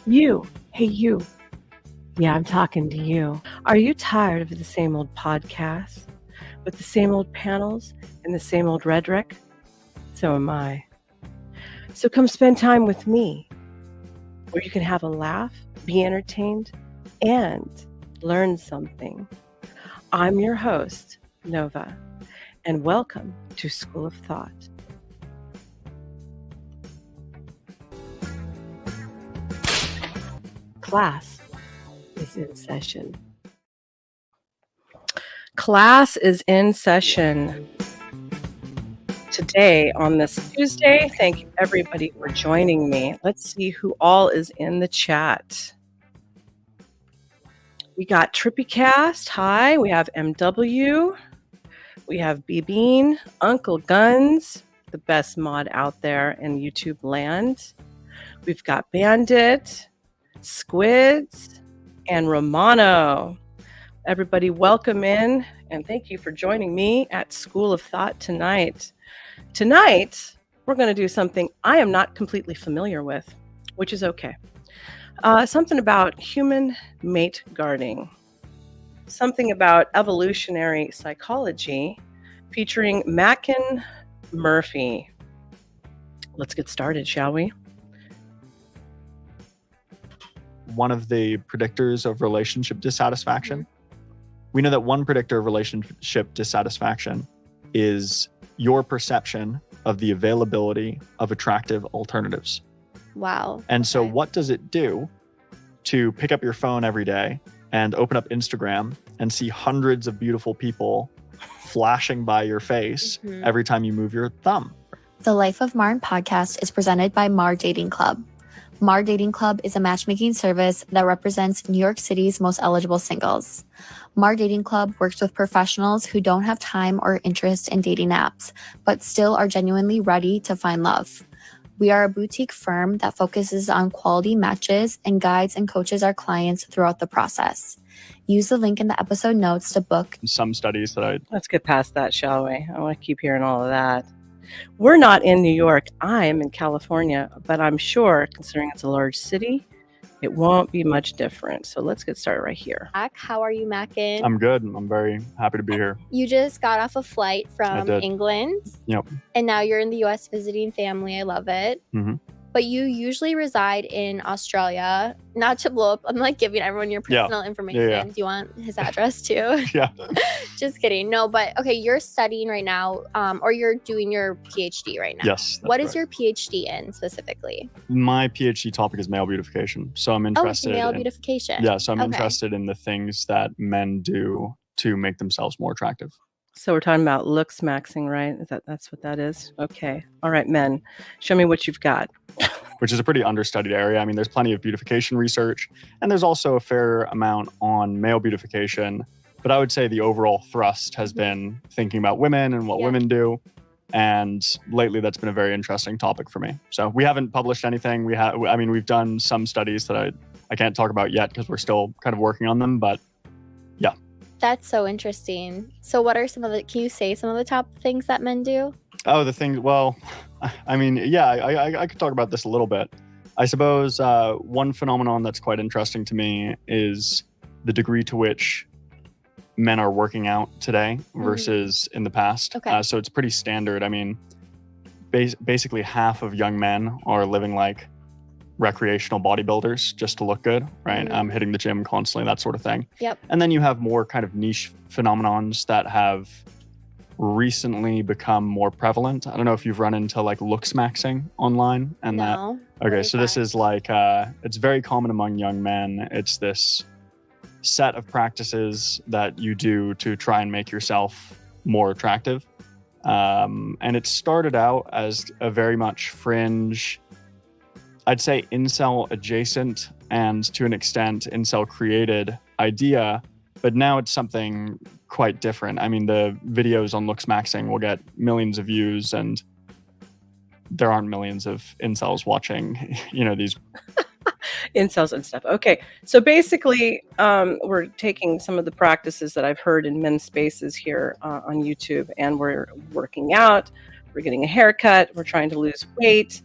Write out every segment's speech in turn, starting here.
You. Hey, you. Yeah, I'm talking to you. Are you tired of the same old podcasts with the same old panels and the same old rhetoric? So am I. So come spend time with me, where you can have a laugh, be entertained, and learn something. I'm your host, Nova, and welcome to School of Thought. Class is in session. Class is in session today on this Tuesday. Thank you everybody for joining me. Let's see who all is in the chat. We got TrippyCast. Hi. We have MW. We have B-Bean, Uncle Guns, the best mod out there in YouTube land. We've got Bandit, Squids, and Romano. Everybody welcome in, and thank you for joining me at School of Thought tonight. Tonight, we're going to do something I am not completely familiar with, which is okay. Something about human mate guarding. Something about evolutionary psychology featuring Mackin Murphy. Let's get started, shall we? One of the predictors of relationship dissatisfaction. We know that one predictor of relationship dissatisfaction is your perception of the availability of attractive alternatives. Wow. And so what does it do to pick up your phone every day and open up Instagram and see hundreds of beautiful people flashing by your face every time you move your thumb? The Life of Marn podcast is presented by Mar Dating Club. Mar Dating Club is a matchmaking service that represents New York City's most eligible singles. Mar Dating Club works with professionals who don't have time or interest in dating apps, but still are genuinely ready to find love. We are a boutique firm that focuses on quality matches and guides and coaches our clients throughout the process. Use the link in the episode notes to book. Some studies that Let's get past that, shall we? I want to keep hearing all of that. We're not in New York. I am in California, but I'm sure, considering it's a large city, it won't be much different. So let's get started right here. Mac, how are you, Mackin? I'm good. I'm very happy to be here. You just got off a flight I from did. England. Yep. And now you're in the US visiting family. I love it. Mm-hmm. But you usually reside in Australia. Not to blow up, I'm like giving everyone your personal information. Yeah. Do you want his address too? Yeah. Just kidding. No, but okay, you're studying right now, or you're doing your PhD right now. Yes. What is your PhD in specifically? My PhD topic is male beautification. So I'm interested male in beautification. Yeah, so I'm Okay. interested in the things that men do to make themselves more attractive. So we're talking about looks maxing, right? That's what that is? Okay. All right, men. Show me what you've got. Which is a pretty understudied area. I mean, there's plenty of beautification research, and there's also a fair amount on male beautification. But I would say the overall thrust has been thinking about women and what women do. And lately, that's been a very interesting topic for me. So we haven't published anything. We've done some studies that I can't talk about yet because we're still kind of working on them. But yeah. That's so interesting. So what are can you say some of the top things that men do? Oh, the things, well, I mean, yeah, I could talk about this a little bit. I suppose one phenomenon that's quite interesting to me is the degree to which men are working out today versus in the past. Okay. So it's pretty standard. I mean, basically half of young men are living like recreational bodybuilders just to look good, right? Hitting the gym constantly, that sort of thing. Yep. And then you have more kind of niche phenomenons that have recently become more prevalent. I don't know if you've run into like looks maxing online and No. that. Okay, so this is like, it's very common among young men. It's this set of practices that you do to try and make yourself more attractive. And it started out as a very much fringe, I'd say incel adjacent and to an extent incel created idea, but now it's something quite different. I mean, the videos on looks maxing will get millions of views and there aren't millions of incels watching, these incels and stuff. Okay. So basically, we're taking some of the practices that I've heard in men's spaces here on YouTube, and we're working out, we're getting a haircut, we're trying to lose weight.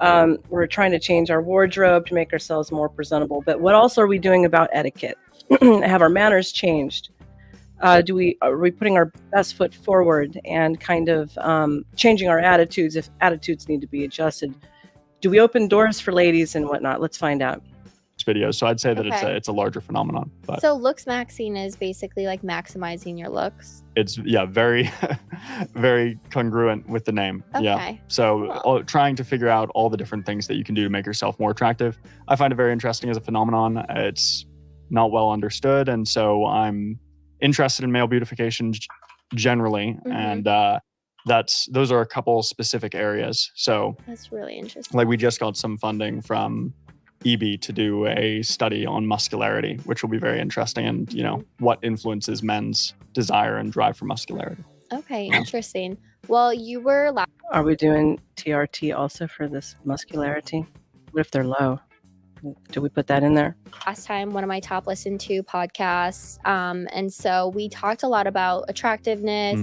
We're trying to change our wardrobe to make ourselves more presentable. But what else are we doing about etiquette? Have our manners changed? Are we putting our best foot forward and kind of changing our attitudes if attitudes need to be adjusted? Do we open doors for ladies and whatnot? Let's find out. Videos. So I'd say that Okay. it's a larger phenomenon. But So looks maxing is basically like maximizing your looks. it's very very congruent with the name. Yeah. Okay. So Cool. trying to figure out all the different things that you can do to make yourself more attractive. I find it very interesting as a phenomenon. It's not well understood, and so I'm interested in male beautification generally, and those are a couple specific areas. So That's really interesting. like we just got some funding from EB to do a study on muscularity, which will be very interesting, and what influences men's desire and drive for muscularity. Okay, interesting. Well, you were Are we doing TRT also for this muscularity? What if they're low? Do we put that in there? last time one of my top listened to podcasts, and so we talked a lot about attractiveness,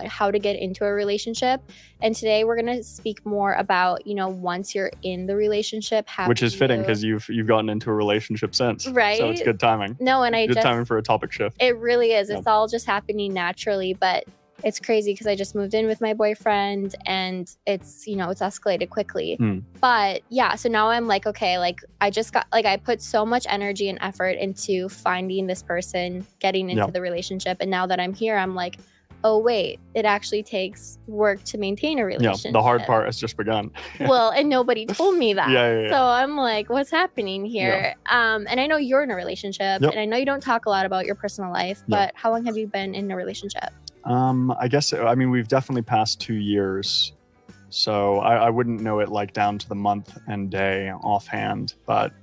how to get into a relationship, and today we're going to speak more about once you're in the relationship, Which is fitting because you've gotten into a relationship since, right? So it's good timing. No, and Good timing for a topic shift. It really is. Yep. It's all just happening naturally, but it's crazy because I just moved in with my boyfriend and it's escalated quickly. But yeah, so now I'm like, okay, like I put so much energy and effort into finding this person, getting into the relationship. And now that I'm here, I'm like, oh wait, it actually takes work to maintain a relationship. Yeah, the hard part has just begun. Well, and nobody told me that. Yeah. So I'm like, what's happening here? And I know you're in a relationship, and I know you don't talk a lot about your personal life, but how long have you been in a relationship? I guess, we've definitely passed 2 years, so I wouldn't know it like down to the month and day offhand, but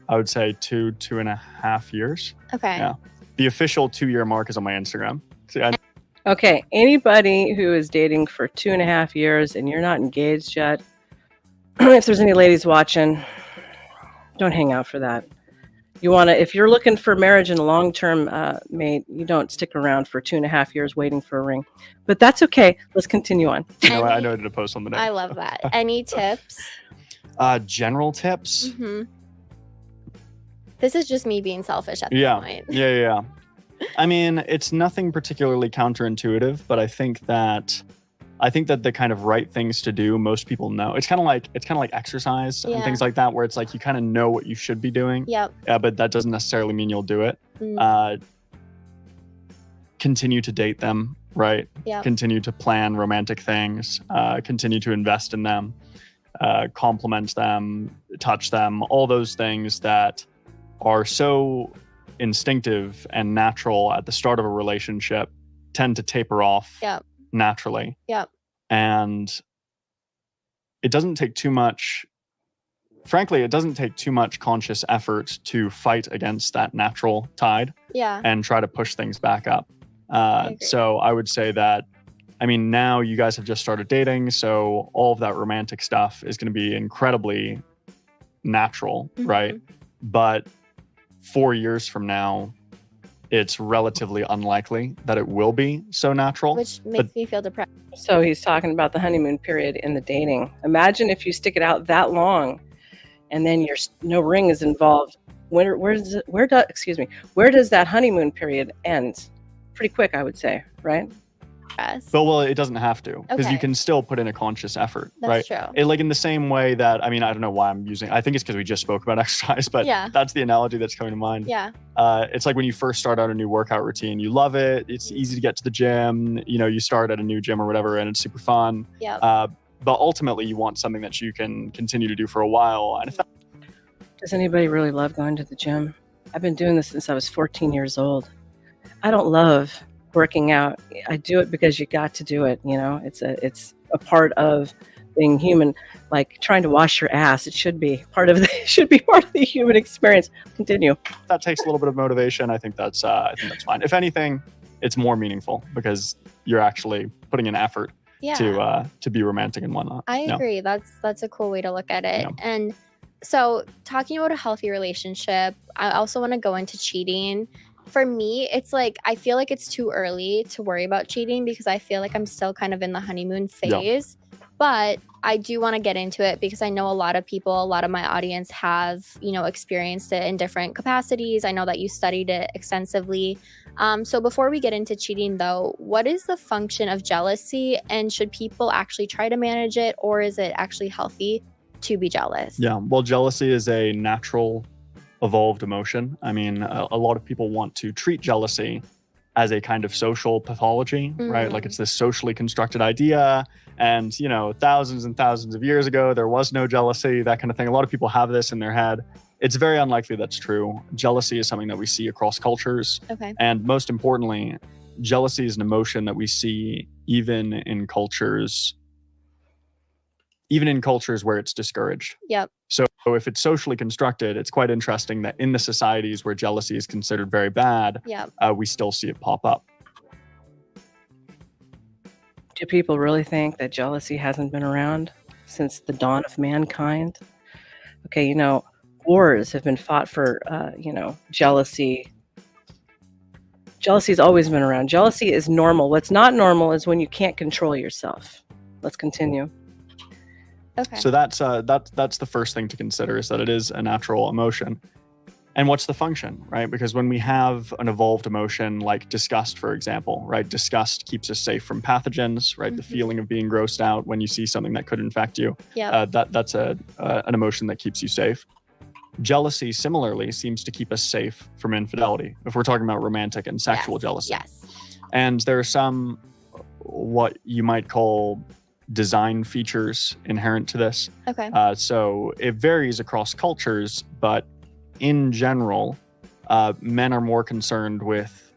I would say 2.5 years. Okay. Yeah. The official 2-year mark is on my Instagram. See, Okay, anybody who is dating for 2.5 years and you're not engaged yet, if there's any ladies watching, don't hang out for that. If you're looking for marriage and a long-term mate, you don't stick around for 2.5 years waiting for a ring. But that's okay. Let's continue on. I know I did a post on the day. I love that. Any tips? General tips? Mm-hmm. This is just me being selfish at this point. Yeah. It's nothing particularly counterintuitive, but I think that the kind of right things to do, most people know. It's kind of like exercise and things like that, where it's like you kind of know what you should be doing. Yep. Yeah, but that doesn't necessarily mean you'll do it. Continue to date them, right? Yep. Continue to plan romantic things. Continue to invest in them. Compliment them, touch them. All those things that are so instinctive and natural at the start of a relationship tend to taper off. Yep. Naturally. Yep. And it doesn't take too much, frankly, it doesn't take too much conscious effort to fight against that natural tide and try to push things back up. So I would say that, now you guys have just started dating, so all of that romantic stuff is going to be incredibly natural, right? But 4 years from now, it's relatively unlikely that it will be so natural. Which makes me feel depressed. So he's talking about the honeymoon period in the dating. Imagine if you stick it out that long and then no ring is involved. Where does that honeymoon period end? Pretty quick, I would say, right? Yes. But it doesn't have to, because you can still put in a conscious effort, right? That's true. Like in the same way that, I don't know why I'm using, I think it's because we just spoke about exercise, but that's the analogy that's coming to mind. Yeah. It's like when you first start out a new workout routine, you love it. It's easy to get to the gym. You start at a new gym or whatever, and it's super fun. Yeah. But ultimately, you want something that you can continue to do for a while. And does anybody really love going to the gym? I've been doing this since I was 14 years old. I don't love working out. I do it because you got to do it. It's a part of being human, like trying to wash your ass. It should be part of the human experience. Continue. That takes a little bit of motivation. I think that's fine. If anything, it's more meaningful because you're actually putting in effort to be romantic and whatnot. I agree. That's a cool way to look at it. Yeah. And so talking about a healthy relationship, I also want to go into cheating. For me, it's like, I feel like it's too early to worry about cheating because I feel like I'm still kind of in the honeymoon phase. But I do want to get into it because I know a lot of people, a lot of my audience have, experienced it in different capacities. I know that you studied it extensively. So before we get into cheating, though, what is the function of jealousy, and should people actually try to manage it, or is it actually healthy to be jealous? Yeah, well, jealousy is a natural, evolved emotion. I mean, a lot of people want to treat jealousy as a kind of social pathology, right? Like it's this socially constructed idea. And, thousands and thousands of years ago, there was no jealousy, that kind of thing. A lot of people have this in their head. It's very unlikely that's true. Jealousy is something that we see across cultures. Okay. And most importantly, jealousy is an emotion that we see even in cultures where it's discouraged. Yep. So if it's socially constructed, it's quite interesting that in the societies where jealousy is considered very bad, Yep. We still see it pop up. Do people really think that jealousy hasn't been around since the dawn of mankind? Okay, wars have been fought for, jealousy. Jealousy's always been around. Jealousy is normal. What's not normal is when you can't control yourself. Let's continue. Okay. So that's the first thing to consider, is that it is a natural emotion. And what's the function, right? Because when we have an evolved emotion like disgust, for example, right? Disgust keeps us safe from pathogens, right? The feeling of being grossed out when you see something that could infect you. Yeah. That's an emotion that keeps you safe. Jealousy, similarly, seems to keep us safe from infidelity, if we're talking about romantic and sexual jealousy. Yes. And there are some, what you might call, design features inherent to this. Okay. So it varies across cultures, but in general, men are more concerned with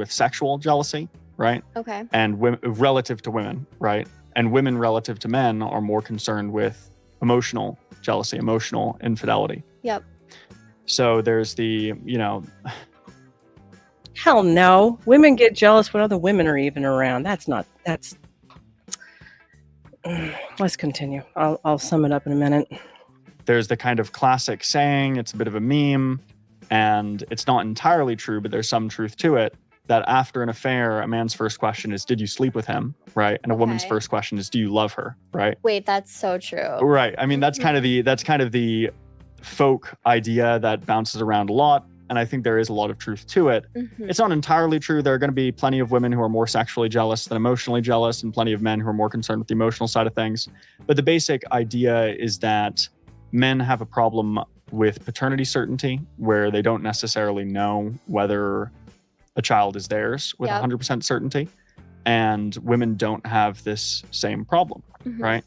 sexual jealousy, right? Okay. And relative to women, right? And women relative to men are more concerned with emotional jealousy, emotional infidelity. Yep. So there's the, Hell no. Women get jealous when other women are even around. Let's continue. I'll sum it up in a minute. There's the kind of classic saying, it's a bit of a meme, and it's not entirely true, but there's some truth to it, that after an affair, a man's first question is, did you sleep with him, right? And a woman's first question is, do you love her, right? Wait, that's so true. Right. I mean, that's kind of the folk idea that bounces around a lot, and I think there is a lot of truth to it. It's not entirely true. There are going to be plenty of women who are more sexually jealous than emotionally jealous, and plenty of men who are more concerned with the emotional side of things. But the basic idea is that men have a problem with paternity certainty, where they don't necessarily know whether a child is theirs with 100% certainty. And women don't have this same problem, right?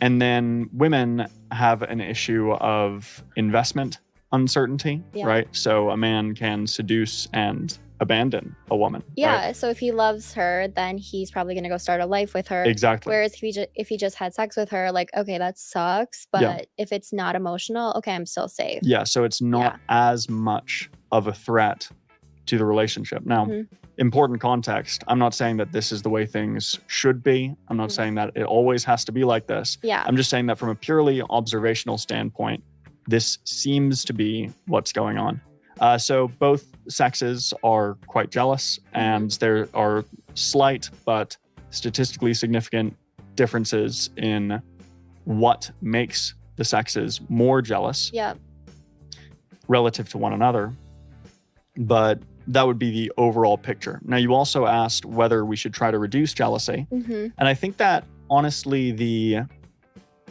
And then women have an issue of investment uncertainty, right? So a man can seduce and abandon a woman. Yeah. Right? So if he loves her, then he's probably going to go start a life with her. Exactly. Whereas if he just had sex with her, like, okay, that sucks. But if it's not emotional, okay, I'm still safe. Yeah. So it's not as much of a threat to the relationship. Now, important context. I'm not saying that this is the way things should be. I'm not saying that it always has to be like this. Yeah. I'm just saying that from a purely observational standpoint, this seems to be what's going on. So both sexes are quite jealous, and there are slight but statistically significant differences in what makes the sexes more jealous relative to one another. But that would be the overall picture. Now, you also asked whether we should try to reduce jealousy. And I think that honestly, the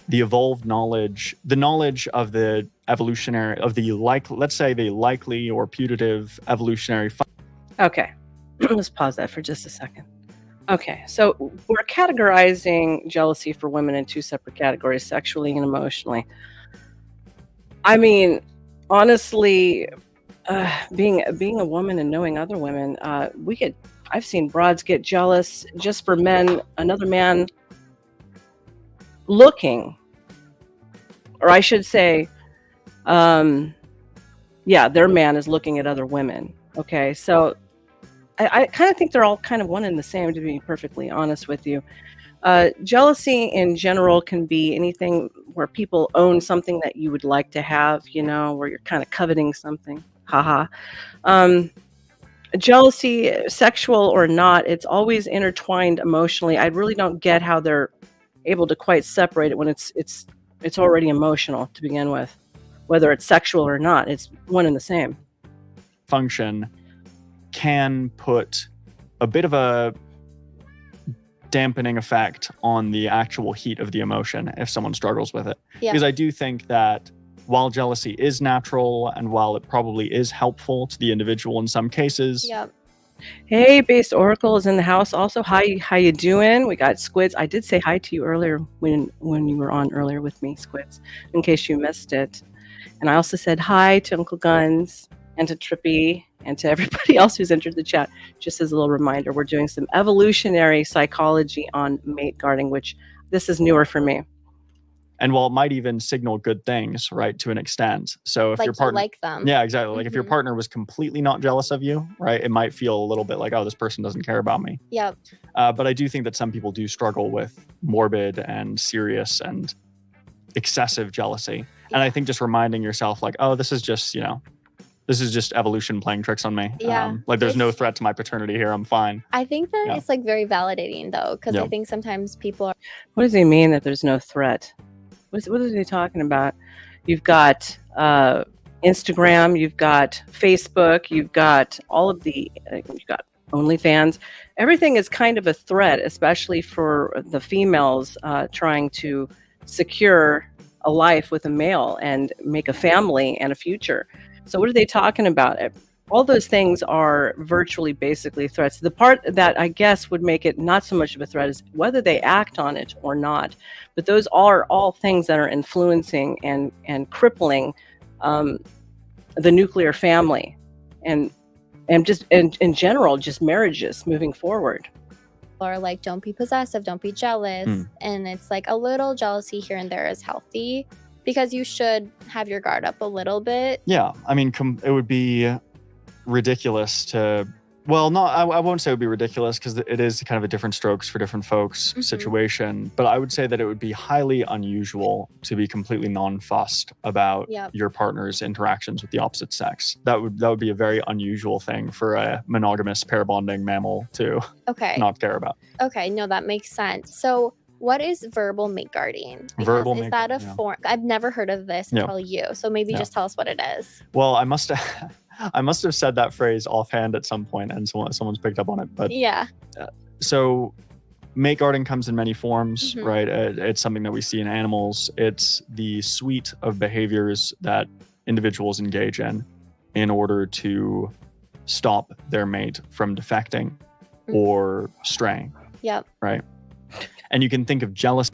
evolved knowledge, the knowledge of the evolutionary, of the let's say the likely or putative evolutionary. Okay, let's pause that for just a second. Okay, so we're categorizing jealousy for women in two separate categories, sexually and emotionally. I mean, honestly, being a woman and knowing other women, I've seen broads get jealous just for another man looking, or I should say, their man is looking at other women. Okay, so I kind of think they're all kind of one and the same, to be perfectly honest with you. Jealousy in general can be anything where people own something that you would like to have, where you're kind of coveting something. Haha. jealousy, sexual or not, it's always intertwined emotionally. I really don't get how they're able to quite separate it when it's already emotional to begin with. Whether it's sexual or not, it's one and the same. Function can put a bit of a dampening effect on the actual heat of the emotion if someone struggles with it. Yeah. Because I do think that while jealousy is natural and while it probably is helpful to the individual in some cases, Yep. Hey, Based Oracle is in the house also. Hi, how you doing? We got Squids. I did say hi to you earlier when you were on earlier with me, Squids, in case you missed it. And I also said hi to Uncle Guns and to Trippy and to everybody else who's entered the chat. Just as a little reminder, we're doing some evolutionary psychology on mate guarding, which this is newer for me. and while it might even signal good things, right, to an extent. So if Like your you partner, like them. yeah, exactly. Like if your Mhm. partner was completely not jealous of you, right, it might feel a little bit like, oh, this person doesn't care about me. Yep. But I do think that some people do struggle with morbid and serious and excessive jealousy. And I think just reminding yourself, like, oh, this is just, this is just evolution playing tricks on me. Yeah. Like there's no threat to my paternity here. I'm fine. I think that Yeah. it's like very validating though, because I Yeah. think sometimes people are What does he mean that there's no threat? What is he talking about? You've got Instagram, you've got Facebook, you've got all of you've got OnlyFans. Everything is kind of a threat, especially for the females trying to secure a life with a male and make a family and a future. So what are they talking about? All those things are virtually basically threats. The part that I guess would make it not so much of a threat is whether they act on it or not. But those are all things that are influencing and crippling the nuclear family and just in general, just marriages moving forward. are like, don't be possessive, don't be jealous. And it's like a little jealousy here and there is healthy because you should have your guard up a little bit. Yeah. I mean, it would be ridiculous to, well, no, I won't say it would be ridiculous because it is kind of a different strokes for different folks situation. But I would say that it would be highly unusual to be completely non-fussed about your partner's interactions with the opposite sex. That would be a very unusual thing for a monogamous pair bonding mammal to not care about. Okay, no, that makes sense. So what is verbal mate guarding? Verbal is mate that a guarding, form? I've never heard of this until you. So maybe just tell us what it is. Well, I must have said that phrase offhand at some point and someone's picked up on it. But so mate guarding comes in many forms, right? It's something that we see in animals. It's the suite of behaviors that individuals engage in order to stop their mate from defecting or straying. Yep. Right. And you can think of jealousy.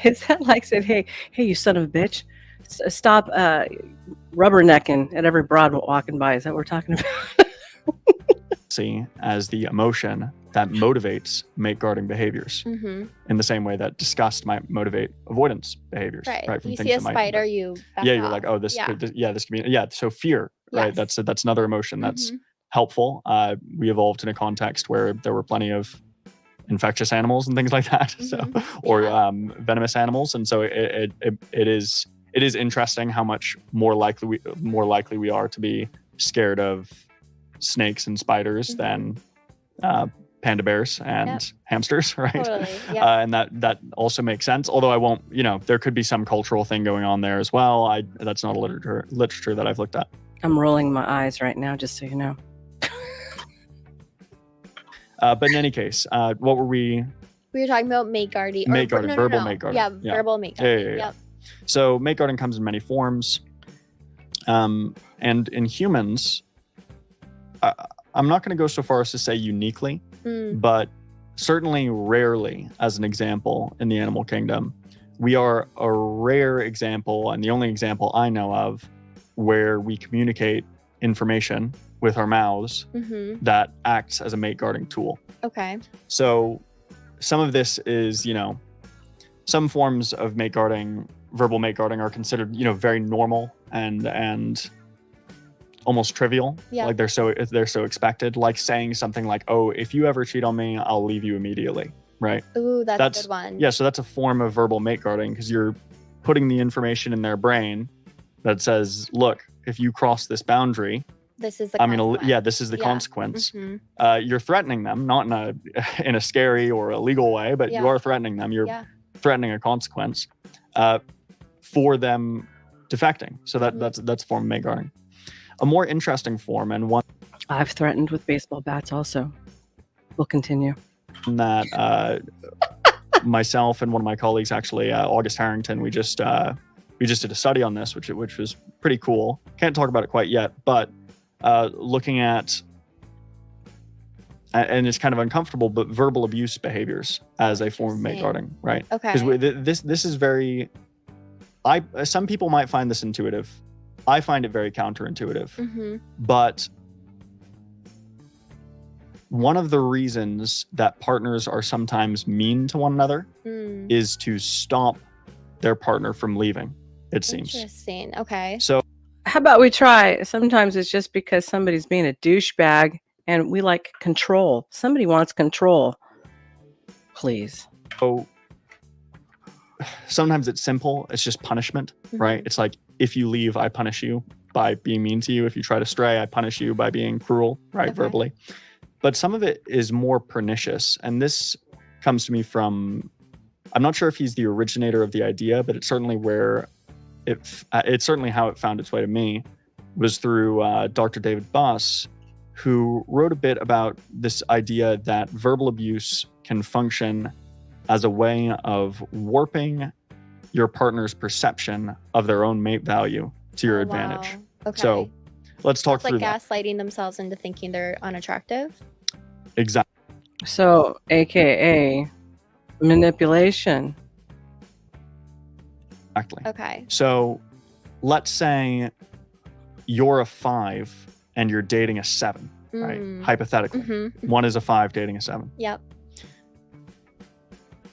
Is that like saying, hey, you son of a bitch, stop rubbernecking at every broad walking by? Is that what we're talking about? See, as the emotion that motivates mate guarding behaviors in the same way that disgust might motivate avoidance behaviors. Right. From You things see a that might, spider, you back you're off. like, oh, this could be, so fear, right? That's another emotion that's helpful. We evolved in a context where there were plenty of infectious animals and things like that, or venomous animals, and so it is interesting how much more likely we are to be scared of snakes and spiders than panda bears and hamsters, right? Totally. And that also makes sense. Although I won't, there could be some cultural thing going on there as well. That's not a literature that I've looked at. I'm rolling my eyes right now, just so you know. But in any case, what were we? We were talking about mate guarding. Mate guarding, verbal mate guarding. Yeah, verbal mate guarding. Yeah. So mate guarding comes in many forms. And in humans, I'm not going to go so far as to say uniquely, but certainly rarely, as an example, in the animal kingdom, we are a rare example, and the only example I know of, where we communicate information with our mouths that acts as a mate guarding tool. Okay. So some of this is, some forms of mate guarding, verbal mate guarding, are considered, very normal and almost trivial. Yeah. Like they're so expected, like saying something like, oh, if you ever cheat on me, I'll leave you immediately. Right. Ooh, that's a good one. Yeah. So that's a form of verbal mate guarding because you're putting the information in their brain that says, look, if you cross this boundary, This is the consequence. This is the consequence. Mm-hmm. You're threatening them, not in a scary or illegal way, but you are threatening them. You're threatening a consequence for them defecting. So that's a form of mate guarding. A more interesting form, and one I've threatened with baseball bats also. We'll continue. That myself and one of my colleagues, actually, August Harrington, we just did a study on this, which was pretty cool. Can't talk about it quite yet, but looking at, and it's kind of uncomfortable, but verbal abuse behaviors as a form of mate guarding, right? Okay. Because this is very, some people might find this intuitive. I find it very counterintuitive. Mm-hmm. But one of the reasons that partners are sometimes mean to one another is to stop their partner from leaving, it seems. Interesting. Okay. So how about we try? Sometimes it's just because somebody's being a douchebag and we like control. Somebody wants control. Please. So sometimes it's simple. It's just punishment, right? It's like, if you leave, I punish you by being mean to you. If you try to stray, I punish you by being cruel, right? Verbally. But some of it is more pernicious. And this comes to me from, I'm not sure if he's the originator of the idea, but it's certainly where it's certainly how it found its way to me, was through Dr. David Buss, who wrote a bit about this idea that verbal abuse can function as a way of warping your partner's perception of their own mate value to your advantage. Wow. Okay. So let's talk through that. Gaslighting themselves into thinking they're unattractive. Exactly. So, AKA manipulation. Exactly. Okay. So let's say you're a 5 and you're dating a 7, right? Hypothetically. One is a 5 dating a 7. Yep.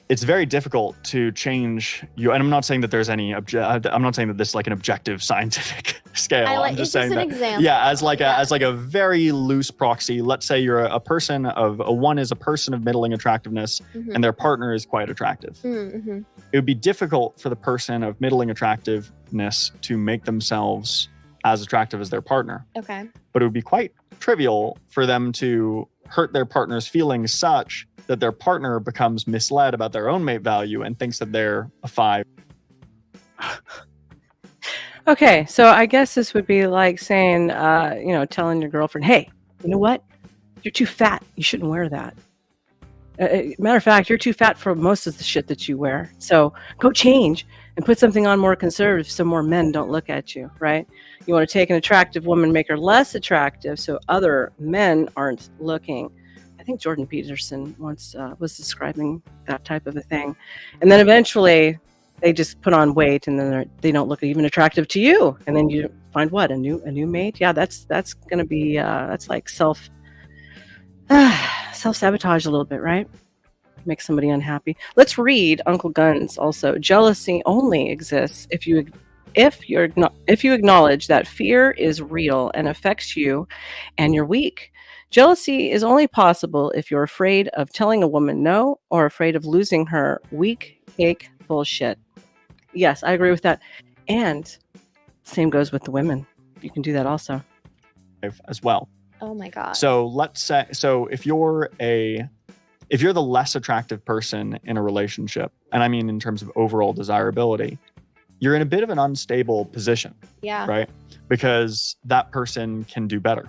It's very difficult to change you, and I'm not saying that there's any I'm not saying that this is like an objective scientific scale. I'm just saying an that, example. as like a very loose proxy. Let's say you're a person of a 1 is a person of middling attractiveness, and their partner is quite attractive. It would be difficult for the person of middling attractiveness to make themselves as attractive as their partner. Okay. But it would be quite trivial for them to hurt their partner's feelings such that their partner becomes misled about their own mate value and thinks that they're a 5. Okay, so I guess this would be like saying, telling your girlfriend, hey, you know what? You're too fat. You shouldn't wear that. Matter of fact, you're too fat for most of the shit that you wear. So go change and put something on more conservative so more men don't look at you, right? You want to take an attractive woman, make her less attractive so other men aren't looking. I think Jordan Peterson once was describing that type of a thing. And then eventually they just put on weight and then they don't look even attractive to you. And then you find what? A new mate? Yeah, that's going to be, that's like self-sabotage a little bit, right? Make somebody unhappy. Let's read Uncle Guns also. Jealousy only exists if you acknowledge that fear is real and affects you and you're weak. Jealousy is only possible if you're afraid of telling a woman no or afraid of losing her. Weak cake bullshit. Yes, I agree with that. And same goes with the women. You can do that also. As well. Oh my God. So let's say, if you're the less attractive person in a relationship, and I mean in terms of overall desirability, you're in a bit of an unstable position. Yeah. Right? Because that person can do better.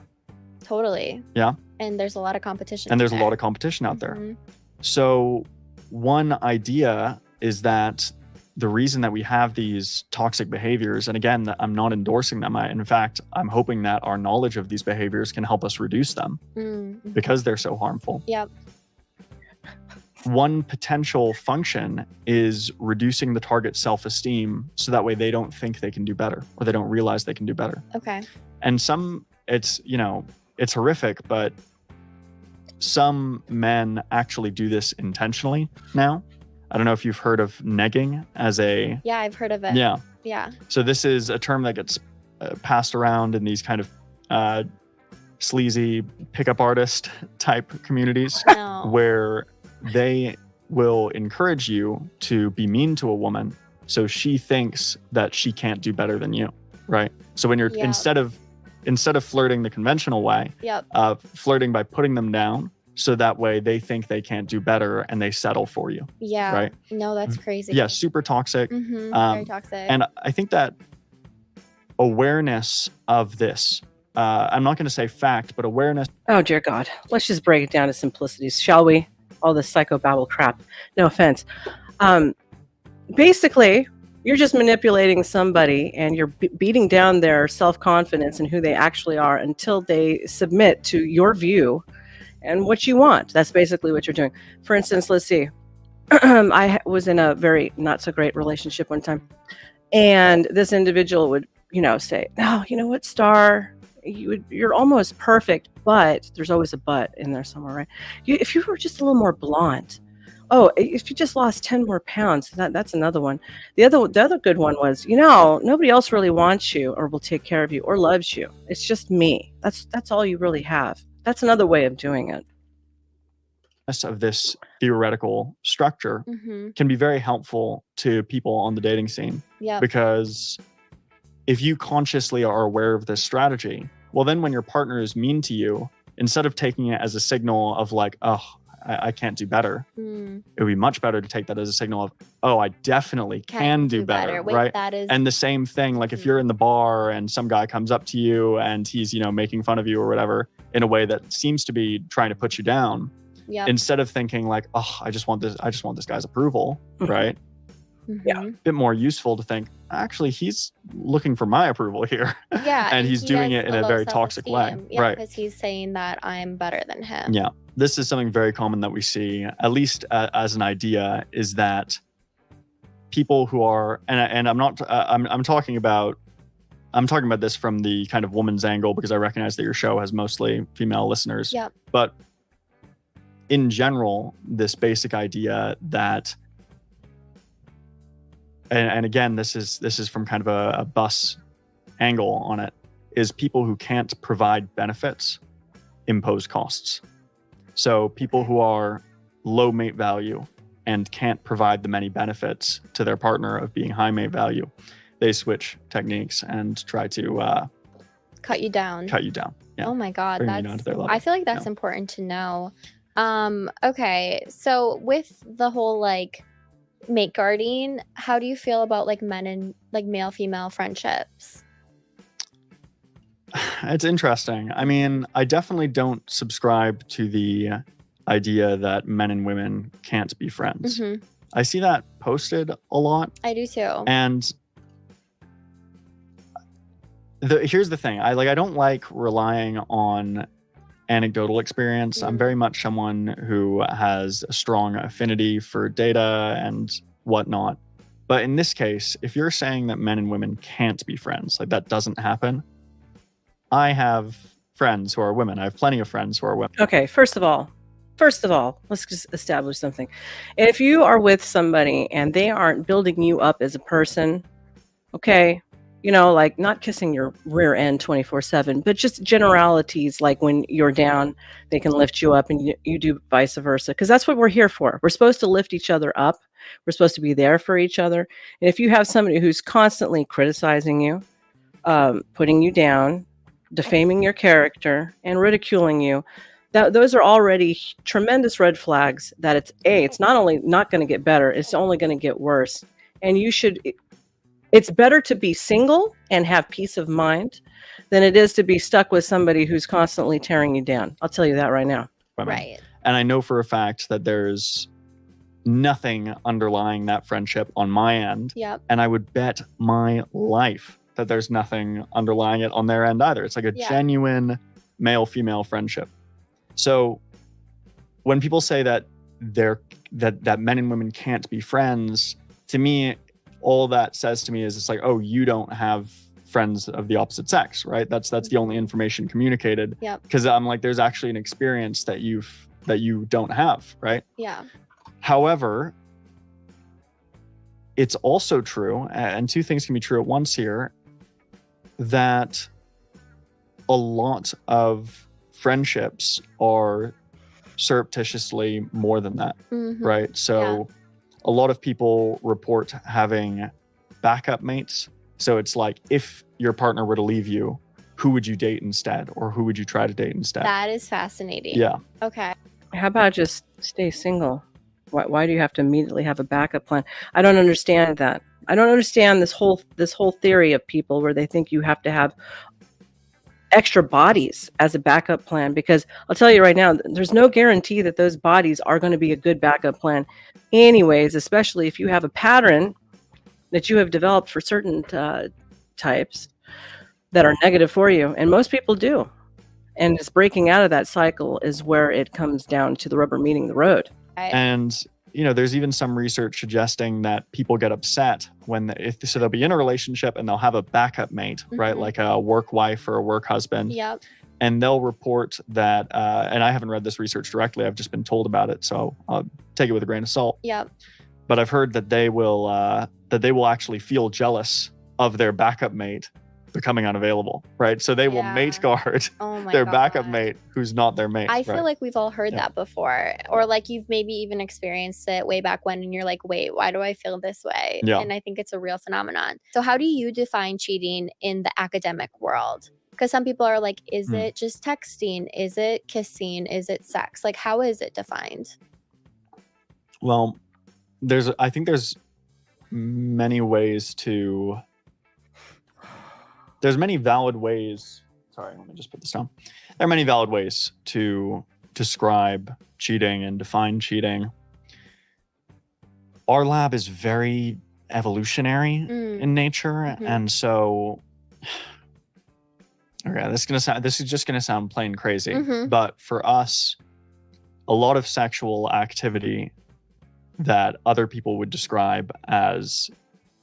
Totally. Yeah. And there's a lot of competition. And there's a lot of competition out there. So one idea is that the reason that we have these toxic behaviors, and again, I'm not endorsing them. In fact, I'm hoping that our knowledge of these behaviors can help us reduce them because they're so harmful. Yep. One potential function is reducing the target's self-esteem so that way they don't think they can do better or they don't realize they can do better. Okay. And it's horrific, but some men actually do this intentionally now. I don't know if you've heard of negging as a... Yeah, I've heard of it. Yeah. Yeah. So this is a term that gets passed around in these kind of sleazy pickup artist type communities where they will encourage you to be mean to a woman so she thinks that she can't do better than you, right? So when you're instead of instead of flirting the conventional way, flirting by putting them down, so that way they think they can't do better and they settle for you. Yeah. Right. No, that's crazy. Yeah. Super toxic. Very toxic. And I think that awareness of this, I'm not going to say fact, but awareness. Oh, dear God. Let's just break it down to simplicities, shall we? All this psychobabble crap. No offense. Basically, you're just manipulating somebody and you're beating down their self-confidence and who they actually are until they submit to your view and what you want. That's basically what you're doing. For instance, let's see. I was in a very not so great relationship one time. And this individual would, say, "Oh, you know what, Star? You're almost perfect, but," there's always a but in there somewhere, right? If you were just a little more blonde. Oh, if you just lost 10 more pounds, that's another one. The other good one was, nobody else really wants you or will take care of you or loves you. It's just me. That's all you really have. That's another way of doing it. Of this theoretical structure can be very helpful to people on the dating scene. Yeah. Because if you consciously are aware of this strategy, well, then when your partner is mean to you, instead of taking it as a signal of like, oh, I can't do better, it would be much better to take that as a signal of, oh, I definitely can do better. Wait, right? That is... And the same thing, like if you're in the bar and some guy comes up to you and he's, making fun of you or whatever in a way that seems to be trying to put you down, instead of thinking like, oh, I just want this guy's approval, right? Yeah. A bit more useful to think, actually, he's looking for my approval here. Yeah. And he's doing it in a very toxic way. Yeah, right. Because he's saying that I'm better than him. Yeah. This is something very common that we see, at least as an idea, is that people who are, and I'm not, I'm talking about this from the kind of woman's angle because I recognize that your show has mostly female listeners. Yeah. But in general, this basic idea that, and again, this is from kind of a bus angle on it, is people who can't provide benefits impose costs. So people who are low mate value and can't provide the many benefits to their partner of being high mate value, they switch techniques and try to cut you down. Yeah. Oh my God. Bring you down to their level. I feel like that's important to know. Okay. So with the whole mate guarding, how do you feel about men and male female friendships? It's interesting. I mean, I definitely don't subscribe to the idea that men and women can't be friends. I see that posted a lot. I do too. And here's the thing. I don't like relying on anecdotal experience. I'm very much someone who has a strong affinity for data and whatnot. But in this case, if you're saying that men and women can't be friends, that doesn't happen. I have friends who are women. I have plenty of friends who are women. Okay, first of all, let's just establish something. If you are with somebody and they aren't building you up as a person, okay, not kissing your rear end 24/7, but just generalities, like when you're down, they can lift you up, and you do vice versa, because that's what we're here for. We're supposed to lift each other up. We're supposed to be there for each other. And if you have somebody who's constantly criticizing you, putting you down, defaming your character, and ridiculing you, those are already tremendous red flags that it's not only not going to get better, it's only going to get worse. And it's better to be single and have peace of mind than it is to be stuck with somebody who's constantly tearing you down. I'll tell you that right now. Right. And I know for a fact that there's nothing underlying that friendship on my end. Yep. And I would bet my life that there's nothing underlying it on their end either. It's like a genuine male-female friendship. So when people say that that men and women can't be friends, to me, all that says to me is it's like, oh, you don't have friends of the opposite sex, right? That's the only information communicated. Yep. Because I'm like, there's actually an experience that you don't have, right? Yeah. However, it's also true, and two things can be true at once here, that a lot of friendships are surreptitiously more than that, right? So a lot of people report having backup mates. So it's like if your partner were to leave you, who would you date instead, or who would you try to date instead? That is fascinating. Yeah. Okay. How about just stay single? Why do you have to immediately have a backup plan? I don't understand that. I don't understand this whole theory of people where they think you have to have extra bodies as a backup plan, because I'll tell you right now, there's no guarantee that those bodies are going to be a good backup plan anyways, especially if you have a pattern that you have developed for certain types that are negative for you, and most people do. And it's breaking out of that cycle is where it comes down to the rubber meeting the road. And there's even some research suggesting that people get upset when so they'll be in a relationship and they'll have a backup mate, right? Like a work wife or a work husband. Yep. And they'll report that, and I haven't read this research directly, I've just been told about it, so I'll take it with a grain of salt. Yep. But I've heard that they will actually feel jealous of their backup mate becoming unavailable, right? So they will mate guard their backup mate who's not their mate. I feel like we've all heard that before, or like you've maybe even experienced it way back when, and you're like, wait, why do I feel this way? Yeah. And I think it's a real phenomenon. So how do you define cheating in the academic world? Because some people are like, is it just texting? Is it kissing? Is it sex? Like, how is it defined? Well, I think there's many ways to... There's many valid ways. Sorry, let me just put this down. There are many valid ways to describe cheating and define cheating. Our lab is very evolutionary in nature, and so, okay, this is just gonna sound plain crazy, but for us, a lot of sexual activity that other people would describe as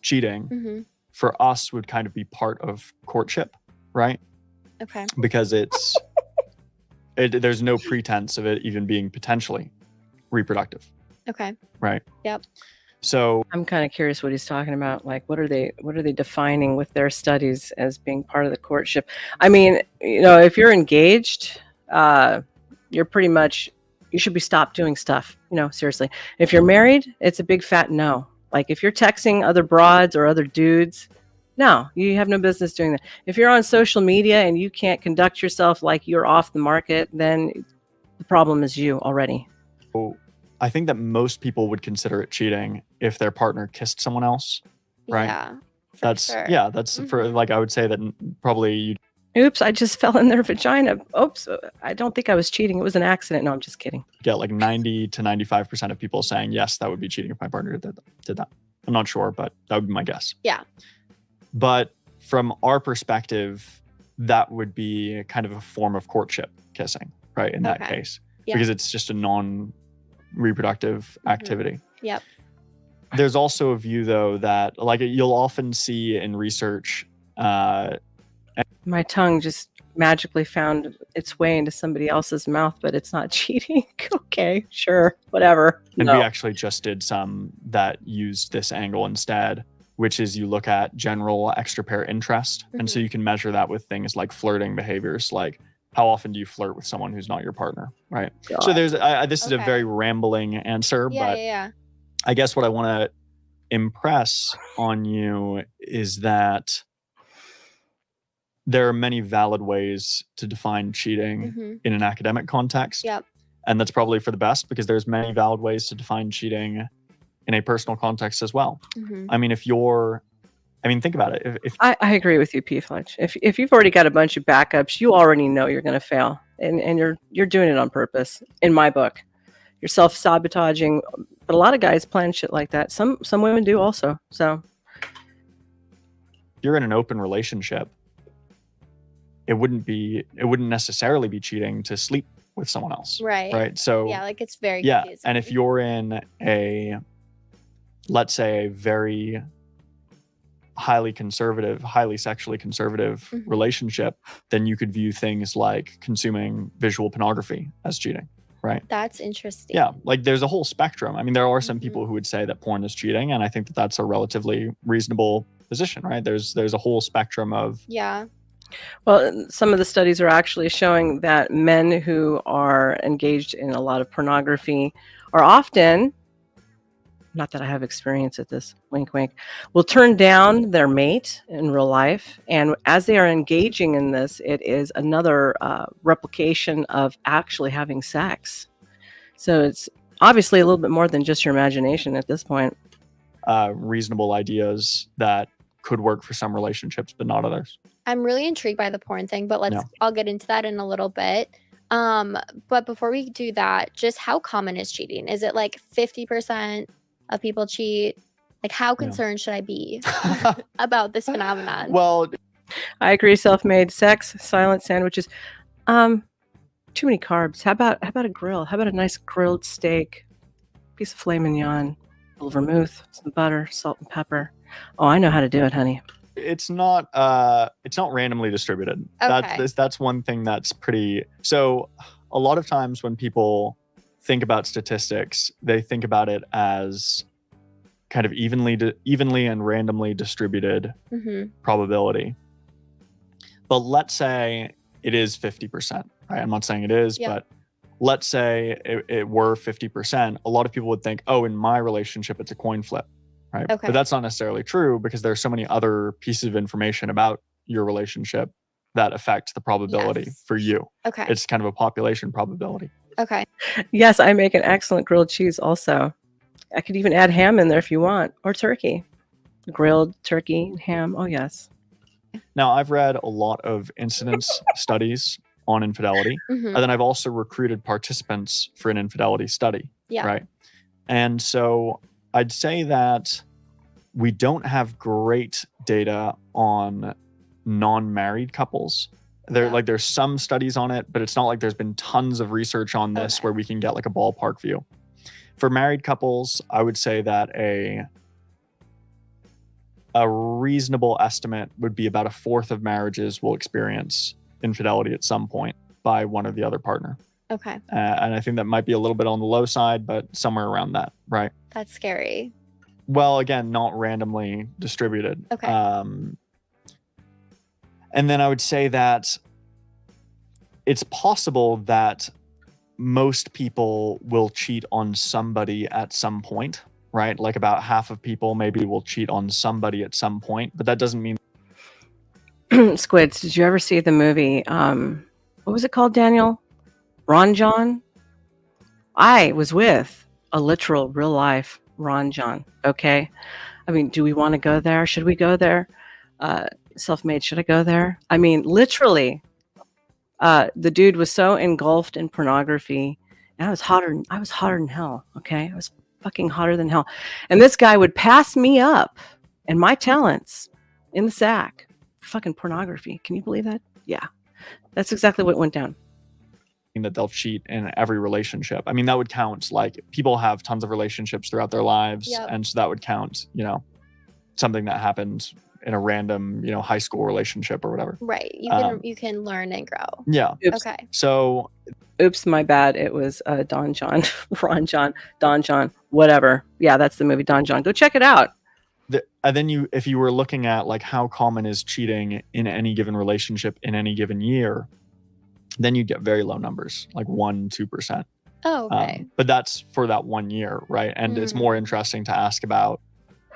cheating, for us would kind of be part of courtship, right? Okay. Because there's no pretense of it even being potentially reproductive. Okay. Right. Yep. So I'm kind of curious what he's talking about. Like, what are they defining with their studies as being part of the courtship? I mean, if you're engaged, you're pretty much, you should be stopped doing stuff. Seriously. If you're married, it's a big fat no. Like if you're texting other broads or other dudes, no, you have no business doing that. If you're on social media and you can't conduct yourself like you're off the market, then the problem is you already. I think that most people would consider it cheating if their partner kissed someone else, right? Yeah, that's sure. That's for, like, I would say that probably you. Oops, I just fell in their vagina. Oops, I don't think I was cheating. It was an accident. No, I'm just kidding. Get like 90 to 95% of people saying, yes, that would be cheating if my partner did that. I'm not sure, but that would be my guess. Yeah. But from our perspective, that would be kind of a form of courtship, kissing, right? In that case, because it's just a non-reproductive activity. Yep. There's also a view, though, that like you'll often see in research. My tongue just magically found its way into somebody else's mouth, but it's not cheating. Okay, sure, whatever. And we actually just did some that used this angle instead, which is you look at general extra-pair interest. And so you can measure that with things like flirting behaviors, like how often do you flirt with someone who's not your partner, right? God. So there's this is a very rambling answer, but I guess what I want to impress on you is that there are many valid ways to define cheating in an academic context. Yep. And that's probably for the best, because there's many valid ways to define cheating in a personal context as well. I mean, think about it. If I agree with you, P. Fletch. If you've already got a bunch of backups, you already know you're going to fail, and you're doing it on purpose. In my book, you're self-sabotaging. But a lot of guys plan shit like that. Some women do also. So you're in an open relationship, it wouldn't necessarily be cheating to sleep with someone else. Right. So like it's very confusing. And if you're in let's say a very highly sexually conservative relationship, then you could view things like consuming visual pornography as cheating. Right. That's interesting. Yeah. Like there's a whole spectrum. I mean, there are some people who would say that porn is cheating, and I think that that's a relatively reasonable position, right? There's a whole spectrum of. Yeah. Well, some of the studies are actually showing that men who are engaged in a lot of pornography are often not that I have experience at this, wink, wink, will turn down their mate in real life. And as they are engaging in this, it is another replication of actually having sex. So it's obviously a little bit more than just your imagination at this point. Reasonable ideas that could work for some relationships, but not others. I'm really intrigued by the porn thing, but Yeah. I'll get into that in a little bit. But before we do that, just how common is cheating? Is it like 50% of people cheat? Like, how concerned should I be about this phenomenon? Well, I agree. Self-made sex, silent sandwiches. Too many carbs. How about a grill? How about a nice grilled steak, piece of filet mignon, a little vermouth, some butter, salt and pepper. Oh, I know how to do it, honey. it's not randomly distributed. Okay. That's one thing that's pretty. So a lot of times when people think about statistics, they think about it as kind of evenly and randomly distributed probability. But let's say it is 50%, right? I'm not saying it is, but let's say it were 50%. A lot of people would think, oh, in my relationship, it's a coin flip, right? Okay. But that's not necessarily true because there's so many other pieces of information about your relationship that affect the probability for you. Okay. It's kind of a population probability. Okay. Yes, I make an excellent grilled cheese also. I could even add ham in there if you want, or turkey. Grilled turkey, ham. Oh, yes. Now, I've read a lot of incidence studies on infidelity, and then I've also recruited participants for an infidelity study, right? And so I'd say that we don't have great data on non-married couples. There's some studies on it, but it's not like there's been tons of research on this where we can get like a ballpark view. For married couples, I would say that a reasonable estimate would be about a fourth of marriages will experience infidelity at some point by one or the other partner. Okay. And I think that might be a little bit on the low side, but somewhere around that, right? That's scary. Well, again, not randomly distributed. Okay. And then I would say that it's possible that most people will cheat on somebody at some point, right? Like about half of people maybe will cheat on somebody at some point, but that doesn't mean. Squids, did you ever see the movie? What was it called, Daniel? Ron John? I was with a literal real life Ron John. Okay. I mean, do we want to go there? Should we go there? Self-made, should I go there? I mean, literally, the dude was so engulfed in pornography, and I was hotter than hell. Okay. I was fucking hotter than hell. And this guy would pass me up and my talents in the sack for fucking pornography. Can you believe that? Yeah. That's exactly what went down. That they'll cheat in every relationship. I mean, that would count. Like, people have tons of relationships throughout their lives. And so that would count, something that happened in a random, high school relationship or whatever. Right. You can learn and grow. Yeah. Oops. Okay. So. Oops, my bad. It was Don John, Ron John, Don John, whatever. Yeah, that's the movie Don John. Go check it out. And then if you were looking at like how common is cheating in any given relationship in any given year, then you get very low numbers, like 1-2%. Oh, okay. But that's for that 1 year, right? And it's more interesting to ask about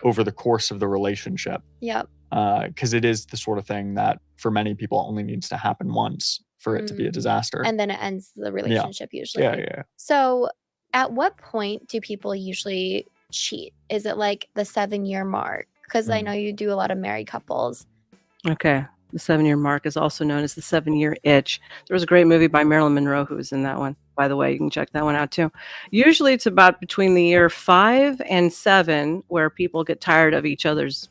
over the course of the relationship. Yep. Because it is the sort of thing that for many people only needs to happen once for it to be a disaster. And then it ends the relationship usually. Yeah. So at what point do people usually cheat? Is it like the 7-year mark? Because I know you do a lot of married couples. Okay. The 7-year mark is also known as the 7-year itch. There was a great movie by Marilyn Monroe who was in that one. By the way, you can check that one out too. Usually it's about between the year 5 and 7 where people get tired of each other's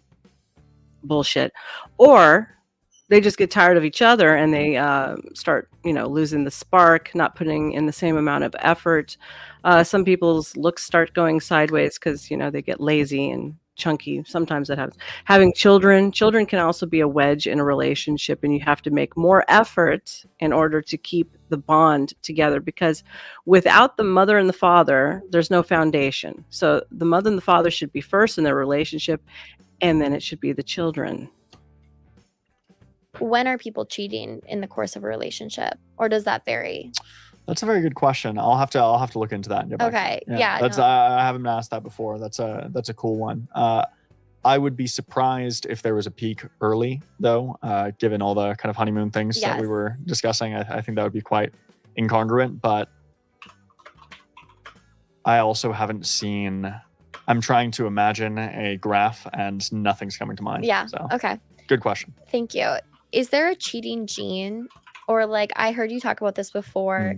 bullshit. Or they just get tired of each other and they start, losing the spark, not putting in the same amount of effort. Some people's looks start going sideways because, they get lazy and chunky. Sometimes that happens. Having children can also be a wedge in a relationship, and you have to make more effort in order to keep the bond together, because without the mother and the father, there's no foundation. So the mother and the father should be first in their relationship, and then it should be the children. When are people cheating in the course of a relationship, or does that vary? That's a very good question. I'll have to look into that and get back to Okay. you. Yeah. That's no. I haven't been asked that before. That's a cool one. I would be surprised if there was a peak early, though, given all the kind of honeymoon things that we Yes. were discussing. I think that would be quite incongruent, but I also haven't seen. I'm trying to imagine a graph, and nothing's coming to mind. Yeah. So, Okay. good question. Thank you. Is there a cheating gene? Or like I heard you talk about this before.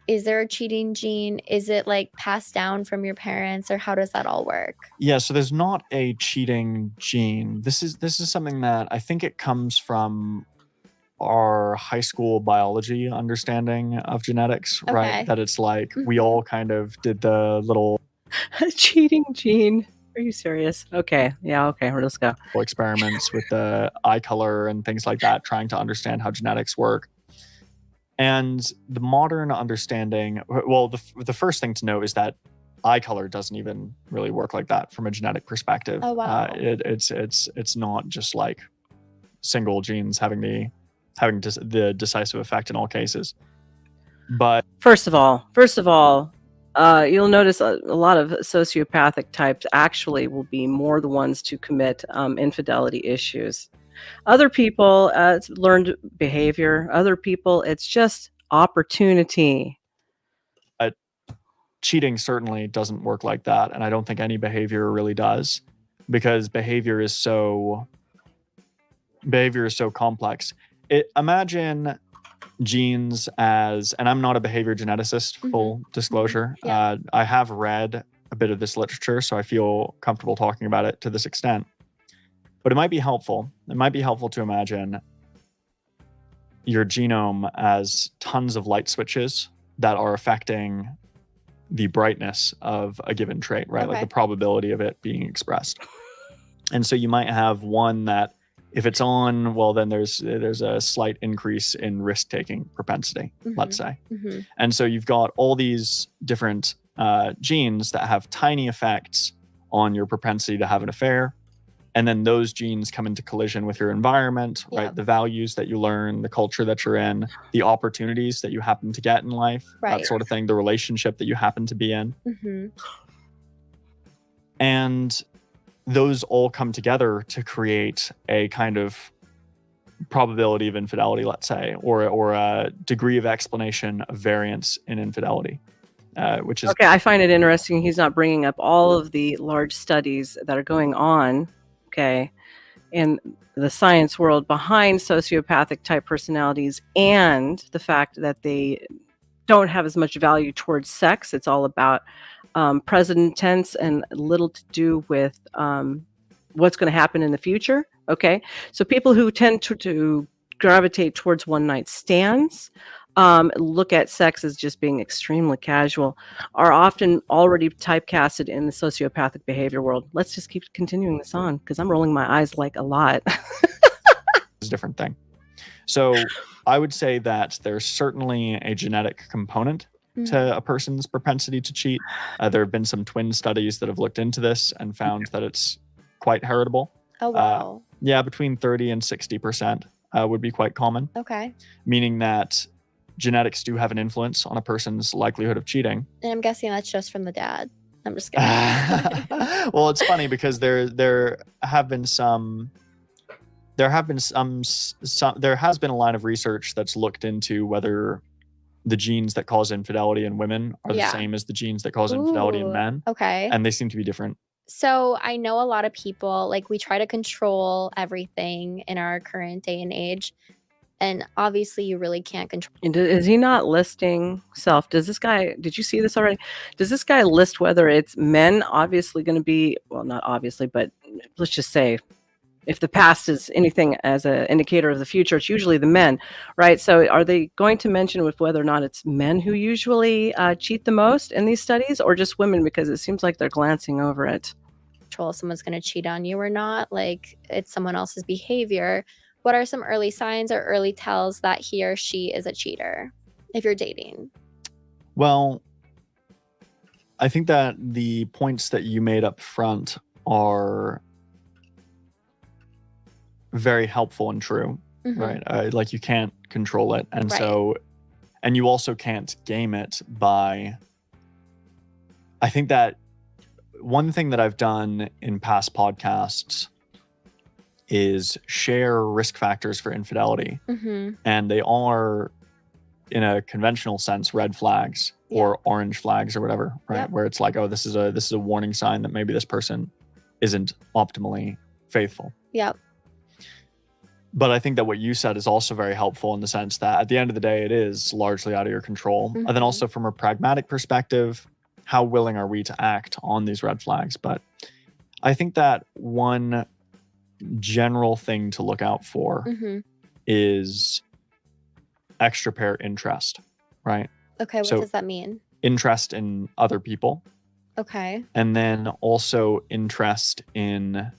Is there a cheating gene? Is it like passed down from your parents, or how does that all work? Yeah, so there's not a cheating gene. This is something that I think it comes from our high school biology understanding of genetics, Okay. right? That it's like we Mhm. all kind of did the little Cheating gene. Are you serious? Okay. Yeah. Okay. Let's go. experiments with the eye color and things like that, trying to understand how genetics work. And the modern understanding, well, the first thing to know is that eye color doesn't even really work like that from a genetic perspective. Oh, wow. It's not just like single genes having the decisive effect in all cases. But First of all, you'll notice a lot of sociopathic types actually will be more the ones to commit infidelity issues. Other people, it's learned behavior. Other people, it's just opportunity. cheating certainly doesn't work like that, and I don't think any behavior really does, because behavior is so complex. Imagine genes as, and I'm not a behavior geneticist, full disclosure. Yeah. I have read a bit of this literature, so I feel comfortable talking about it to this extent. But it might be helpful. It might be helpful to imagine your genome as tons of light switches that are affecting the brightness of a given trait, right? Like Okay. the probability of it being expressed. And so you might have one that if it's on, well, then there's a slight increase in risk-taking propensity, let's say. Mhm. And so you've got all these different genes that have tiny effects on your propensity to have an affair. And then those genes come into collision with your environment, right? Yep. The values that you learn, the culture that you're in, the opportunities that you happen to get in life, Right. that sort of thing, the relationship that you happen to be in. Mhm. And those all come together to create a kind of probability of infidelity, let's say, or a degree of explanation of variance in infidelity, which is Okay, I find it interesting he's not bringing up all of the large studies that are going on, okay, in the science world behind sociopathic type personalities, and the fact that they don't have as much value towards sex. It's all about present tense and little to do with what's going to happen in the future. Okay, so people who tend to gravitate towards one night stands, look at sex as just being extremely casual, are often already typecasted in the sociopathic behavior world. Let's just keep continuing this on, because I'm rolling my eyes like a lot. a different thing. So I would say that there's certainly a genetic component to a person's propensity to cheat. There have been some twin studies that have looked into this and found that it's quite heritable. Oh, wow. Yeah, between 30 and 60% would be quite common, Okay. meaning that genetics do have an influence on a person's likelihood of cheating. And I'm guessing that's just from the dad. I'm just kidding. Well, it's funny because there has been a line of research that's looked into whether the genes that cause infidelity in women are the same as the genes that cause infidelity in Ooh, men, Okay. and they seem to be different. So I know a lot of people, like we try to control everything in our current day and age. And obviously you really can't control. And is he not listing self? Did you see this already? Does this guy list whether it's men obviously going to be, well, not obviously, but let's just say if the past is anything as an indicator of the future, it's usually the men, right? So are they going to mention with whether or not it's men who usually cheat the most in these studies, or just women? Because it seems like they're glancing over it. Control if someone's going to cheat on you or not. Like it's someone else's behavior. What are some early signs or early tells that he or she is a cheater if you're dating? Well, I think that the points that you made up front are very helpful and true, right? Like you can't control it. And Right. so And you also can't game it by, I think that one thing that I've done in past podcasts is share risk factors for infidelity. And they are, in a conventional sense, red flags or orange flags or whatever, right? Where it's like, oh, this is a warning sign that maybe this person isn't optimally faithful. But I think that what you said is also very helpful in the sense that at the end of the day, it is largely out of your control. And then also from a pragmatic perspective, how willing are we to act on these red flags? But I think that one general thing to look out for is extra pair interest, right? Okay, what does that mean? Interest in other people. Okay. And then also interest in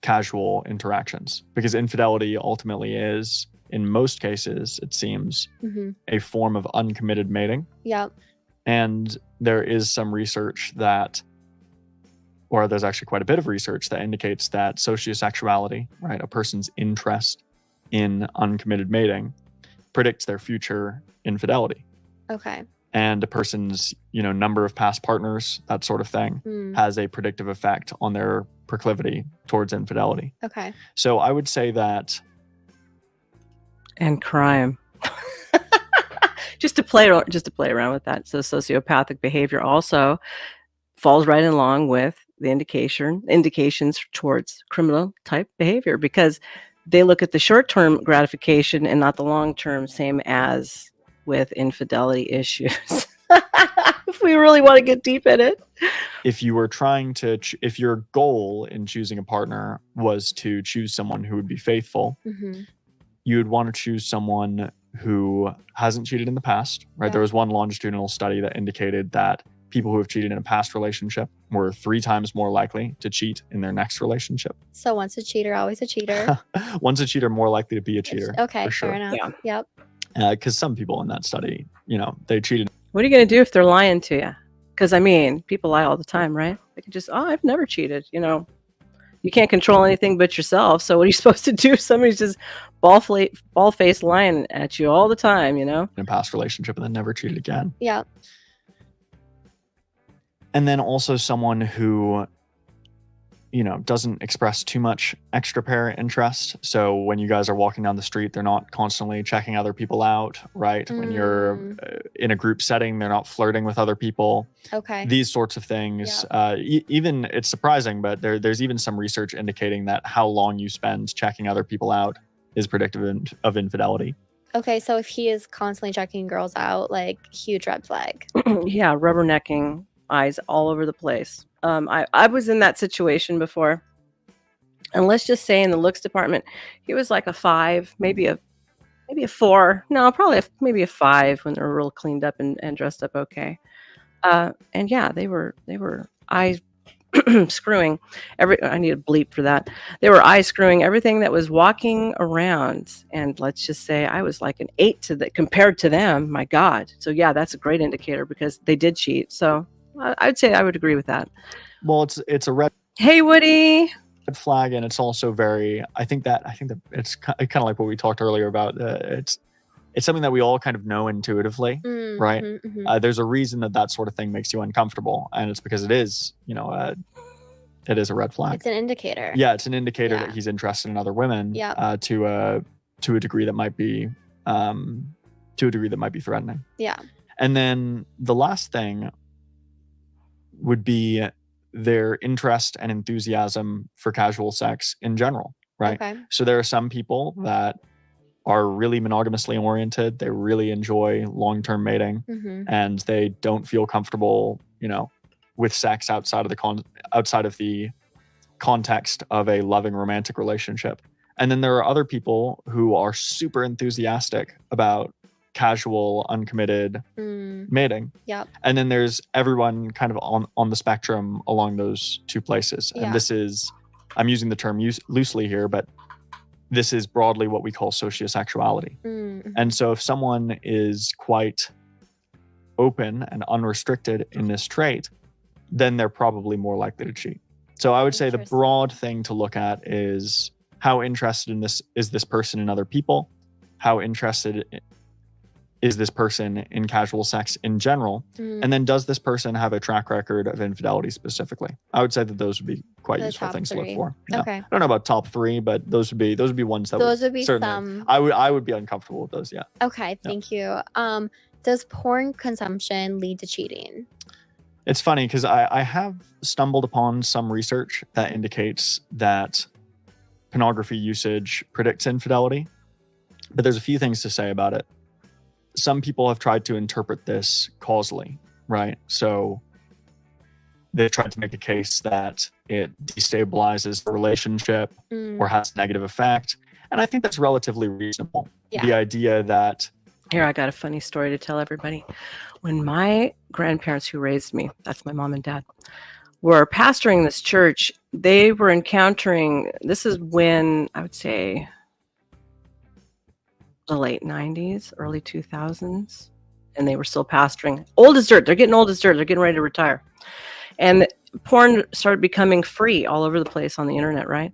casual interactions, because infidelity ultimately is, in most cases, it seems, a form of uncommitted mating. And there is some research that, or there's actually quite a bit of research that indicates that sociosexuality, right, a person's interest in uncommitted mating, predicts their future infidelity. Okay. And a person's, number of past partners, that sort of thing, has a predictive effect on their proclivity towards infidelity. Okay. So I would say that. And crime. just to play around with that. So sociopathic behavior also falls right along with the indications towards criminal type behavior, because they look at the short-term gratification and not the long-term, same as with infidelity issues. If we really want to get deep in it. If you were trying to, if your goal in choosing a partner was to choose someone who would be faithful, you would want to choose someone who hasn't cheated in the past, right? There was one longitudinal study that indicated that people who have cheated in a past relationship were 3 times more likely to cheat in their next relationship. So once a cheater, always a cheater. Once a cheater, more likely to be a cheater. Okay, for sure. fair enough. Yeah. Yep. Because some people in that study, they cheated. What are you going to do if they're lying to you? Because, people lie all the time, right? They can just, I've never cheated. You can't control anything but yourself. So what are you supposed to do? Somebody's just ball-faced lying at you all the time, In a past relationship and then never cheated again. Yeah. And then also someone who, doesn't express too much extra pair interest. So when you guys are walking down the street, they're not constantly checking other people out, right? When you're in a group setting, they're not flirting with other people. Okay. These sorts of things. Even, it's surprising, but there's even some research indicating that how long you spend checking other people out is predictive of infidelity. Okay, so if he is constantly checking girls out, huge red flag. Yeah, rubbernecking, eyes all over the place. I was in that situation before, and let's just say in the looks department, he was like a 5, maybe a 4. No, probably maybe a 5 when they were real cleaned up and dressed up okay. And yeah, they were eye screwing I need a bleep for that. They were eye screwing everything that was walking around, and let's just say I was like an 8 compared to them. My God. So yeah, that's a great indicator because they did cheat. So I'd say I would agree with that. Well, it's a red. Hey, Woody. Red flag, and it's also very. I think that it's kind of like what we talked earlier about. It's something that we all kind of know intuitively, right? There's a reason that sort of thing makes you uncomfortable, and it's because it is, it is a red flag. It's an indicator. Yeah, it's an indicator that he's interested in other women. To a degree that might be threatening. Yeah. And then the last thing would be their interest and enthusiasm for casual sex in general, right? Okay. So there are some people that are really monogamously oriented. They really enjoy long-term mating, and they don't feel comfortable, with sex outside of the context of a loving romantic relationship. And then there are other people who are super enthusiastic about casual, uncommitted mating. Yep. And then there's everyone kind of on the spectrum along those two places. Yeah. And this is, I'm using the term loosely here, but this is broadly what we call sociosexuality. And so if someone is quite open and unrestricted in this trait, then they're probably more likely to cheat. So I would say the broad thing to look at is how interested in this is this person in other people, how interested is this person in casual sex in general? And then does this person have a track record of infidelity specifically? I would say that those would be quite The useful top things to look 3. for. Yeah. Okay. I don't know about top 3, but those would be ones that Those would be certainly some. I would be uncomfortable with those. Yeah. Okay, thank you. Does porn consumption lead to cheating? It's funny because I have stumbled upon some research that indicates that pornography usage predicts infidelity, but there's a few things to say about it. Some people have tried to interpret this causally, right? So they've tried to make a case that it destabilizes the relationship or has a negative effect. And I think that's relatively reasonable. Yeah. The idea that... Here, I got a funny story to tell everybody. When my grandparents who raised me, that's my mom and dad, were pastoring this church, they were encountering, this is when I would say the late 90s, early 2000s, and they were still pastoring. Old as dirt. They're getting old as dirt. They're getting ready to retire. And porn started becoming free all over the place on the internet, right?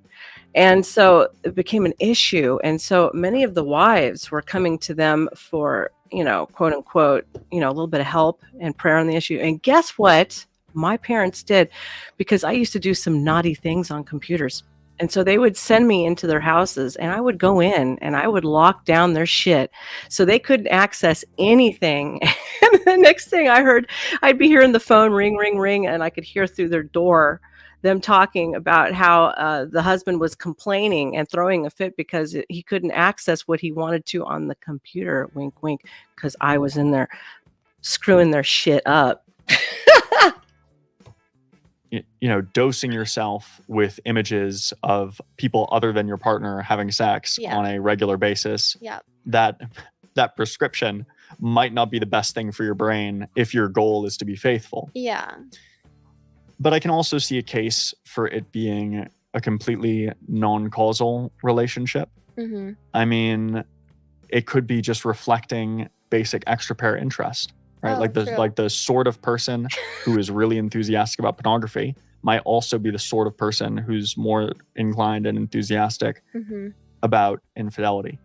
And so it became an issue. And so many of the wives were coming to them for, quote unquote, a little bit of help and prayer on the issue. And guess what? My parents did, because I used to do some naughty things on computers. And so they would send me into their houses and I would go in and I would lock down their shit so they couldn't access anything. And the next thing I heard, I'd be hearing the phone ring, ring, ring, and I could hear through their door them talking about how the husband was complaining and throwing a fit because he couldn't access what he wanted to on the computer, wink, wink, because I was in there screwing their shit up. Dosing yourself with images of people other than your partner having sex on a regular basis. Yeah. That prescription might not be the best thing for your brain if your goal is to be faithful. Yeah. But I can also see a case for it being a completely non-causal relationship. Mm-hmm. I mean, it could be just reflecting basic extra-pair interest, right? Like the sort of person who is really enthusiastic about pornography might also be the sort of person who's more inclined and enthusiastic about infidelity.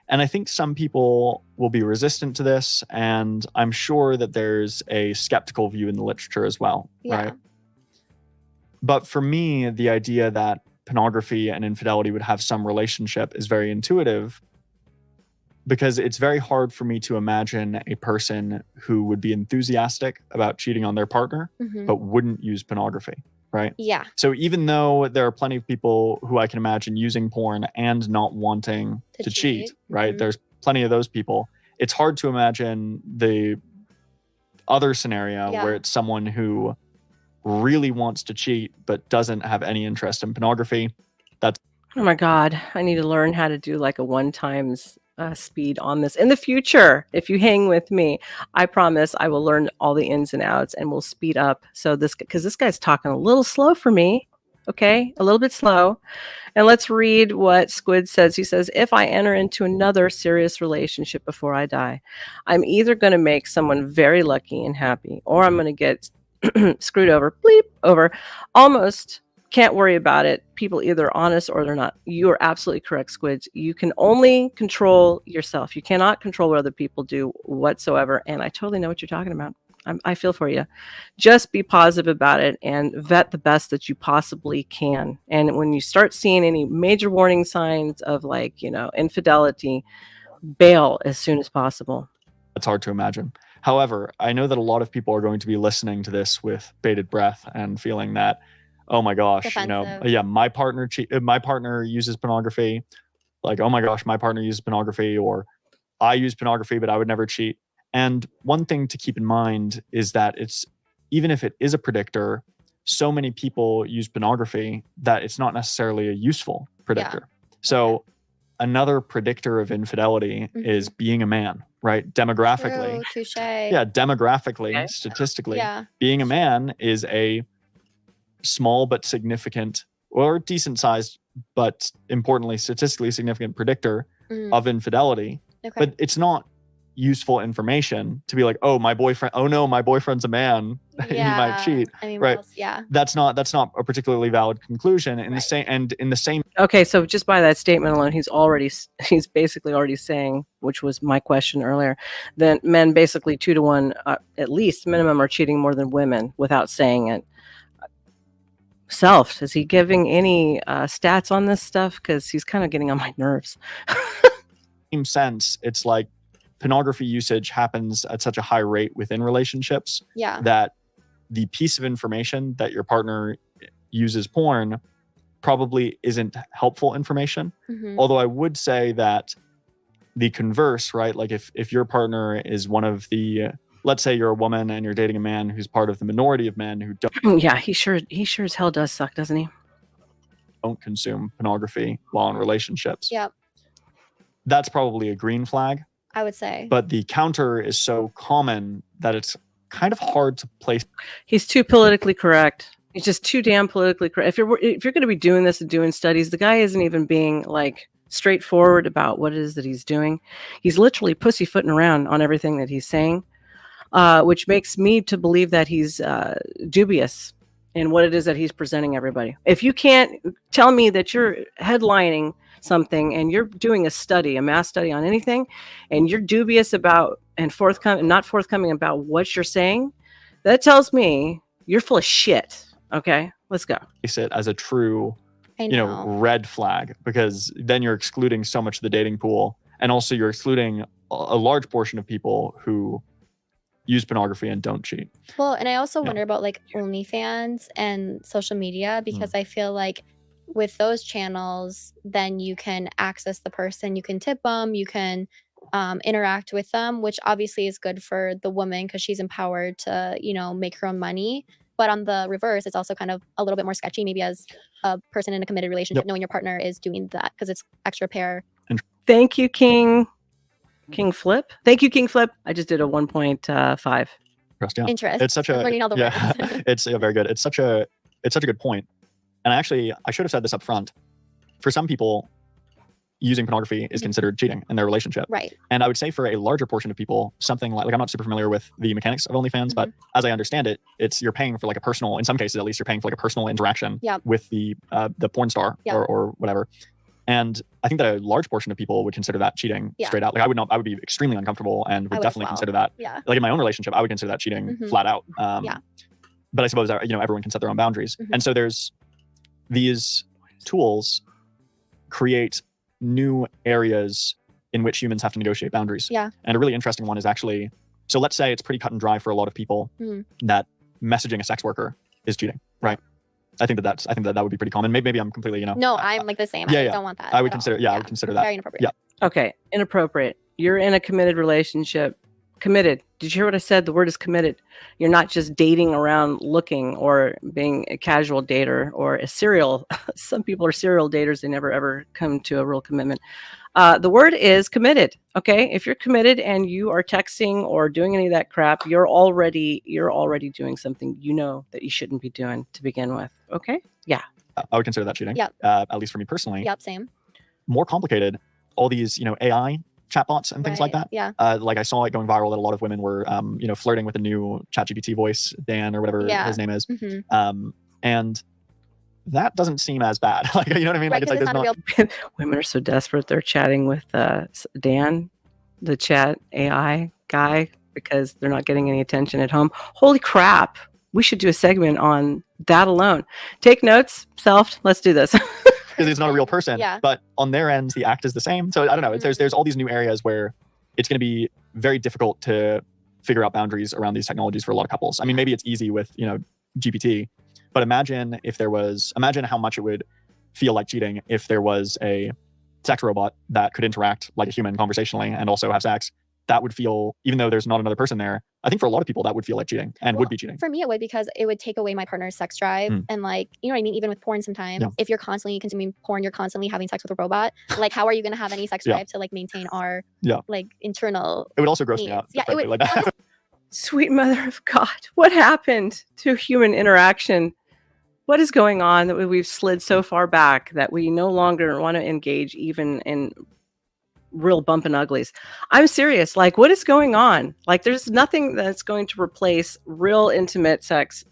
And I think some people will be resistant to this, and I'm sure that there's a skeptical view in the literature as well, right? But for me, the idea that pornography and infidelity would have some relationship is very intuitive, because it's very hard for me to imagine a person who would be enthusiastic about cheating on their partner, but wouldn't use pornography, right? Yeah. So even though there are plenty of people who I can imagine using porn and not wanting to cheat, right? There's plenty of those people. It's hard to imagine the other scenario where it's someone who really wants to cheat but doesn't have any interest in pornography. That's... Oh my God, I need to learn how to do like a 1 times speed on this in the future. If you hang with me, I promise I will learn all the ins and outs and we'll speed up. So because this guy's talking a little slow for me. Okay, a little bit slow. And let's read what Squid says. He says, if I enter into another serious relationship before I die, I'm either going to make someone very lucky and happy, or I'm going to get screwed over, bleep over. Almost can't worry about it. People either honest or they're not. You are absolutely correct, Squids. You can only control yourself. You cannot control what other people do whatsoever. And I totally know what you're talking about. I feel for you. Just be positive about it and vet the best that you possibly can. And when you start seeing any major warning signs of infidelity, bail as soon as possible. That's hard to imagine. However, I know that a lot of people are going to be listening to this with bated breath and feeling that, oh my gosh, defensive. My partner uses pornography. Like, oh my gosh, my partner uses pornography, or I use pornography, but I would never cheat. And one thing to keep in mind is that even if it is a predictor, so many people use pornography that it's not necessarily a useful predictor. So another predictor of infidelity is being a man, right? Demographically. True, touche. Yeah, demographically, statistically, being a man is a small but significant, or decent sized, but importantly, statistically significant predictor of infidelity. Okay. But it's not useful information to be like, oh, my boyfriend's a man. He might cheat. I mean, right? Yeah. That's not a particularly valid conclusion. In the same. Okay, so just by that statement alone, he's basically already saying, which was my question earlier, that men basically 2 to 1, at least minimum, are cheating more than women without saying it. Self, is he giving any stats on this stuff? Because he's kind of getting on my nerves. Same sense, it's like pornography usage happens at such a high rate within relationships that the piece of information that your partner uses porn probably isn't helpful information. Although I would say that the converse, right? Like if your partner is one of the, let's say you're a woman and you're dating a man who's part of the minority of men who don't. Yeah, he sure as hell does suck, doesn't he? Don't consume pornography while in relationships. Yep. That's probably a green flag, I would say. But the counter is so common that it's kind of hard to place. He's too politically correct. He's just too damn politically correct. If you're going to be doing this and doing studies, the guy isn't even being like straightforward about what it is that he's doing. He's literally pussyfooting around on everything that he's saying, which makes me to believe that he's dubious in what it is that he's presenting everybody. If you can't tell me that you're headlining something and you're doing a mass study on anything, and you're dubious about and not forthcoming about what you're saying, that tells me you're full of shit. Okay, let's go. Face it as a true, red flag, because then you're excluding so much of the dating pool, and also you're excluding a large portion of people who use pornography and don't cheat. Well, and I also wonder about like OnlyFans and social media, because I feel like with those channels, then you can access the person, you can tip them, you can interact with them, which obviously is good for the woman because she's empowered to, make her own money. But on the reverse, it's also kind of a little bit more sketchy, maybe as a person in a committed relationship, knowing your partner is doing that because it's extra pair. Thank you, King Flip. Thank you, King Flip. I just did a 1.5. Interest. It's such a learning all the words. It's very good. It's such a good point. And I should have said this up front. For some people, using pornography is considered cheating in their relationship. Right. And I would say for a larger portion of people, something like I'm not super familiar with the mechanics of OnlyFans, but as I understand it, you're paying for like a personal, in some cases at least, you're paying for like a personal interaction with the porn star or whatever. And I think that a large portion of people would consider that cheating straight out. Like I would be extremely uncomfortable and would definitely consider that. Yeah. Like in my own relationship, I would consider that cheating flat out. But I suppose everyone can set their own boundaries. And so there's these tools create new areas in which humans have to negotiate boundaries. Yeah. And a really interesting one is actually, so let's say it's pretty cut and dry for a lot of people that messaging a sex worker is cheating, right? I think that would be pretty common. Maybe I'm completely, No, I'm like the same. I don't want that. I would consider, I would consider that. Very inappropriate. Yeah. Okay, inappropriate. You're in a committed relationship. Committed. Did you hear what I said? The word is committed. You're not just dating around looking or being a casual dater or a serial. Some people are serial daters. They never, ever come to a real commitment. The word is committed. Okay. If you're committed and you are texting or doing any of that crap, you're already doing something that you shouldn't be doing to begin with. Okay. Yeah. I would consider that cheating. Yep. At least for me personally. Yep. Same. More complicated. All these, AI chatbots and things like that. Yeah. Like I saw it going viral that a lot of women were, flirting with the new ChatGPT voice, Dan or whatever his name is. And that doesn't seem as bad. Like, you know what I mean? Right, like, it's not women are so desperate. They're chatting with Dan, the chat AI guy, because they're not getting any attention at home. Holy crap. We should do a segment on that alone. Take notes, self. Let's do this. Because it's not a real person. Yeah. But on their end, the act is the same. So I don't know. There's all these new areas where it's going to be very difficult to figure out boundaries around these technologies for a lot of couples. I mean, maybe it's easy with, GPT, but imagine how much it would feel like cheating if there was a sex robot that could interact like a human conversationally and also have sex. That would feel, even though there's not another person there, I think for a lot of people that would feel like cheating and would be cheating. For me, it would, because it would take away my partner's sex drive. And like, you know what I mean? Even with porn sometimes, if you're constantly consuming porn, you're constantly having sex with a robot. Like, how are you going to have any sex drive to like maintain our like internal It would also gross me out. Yeah, it would. Like that. Sweet mother of God. What happened to human interaction? What is going on that we've slid so far back that we no longer want to engage even in real bumping uglies. I'm serious. Like, what is going on? Like, there's nothing that's going to replace real intimate sex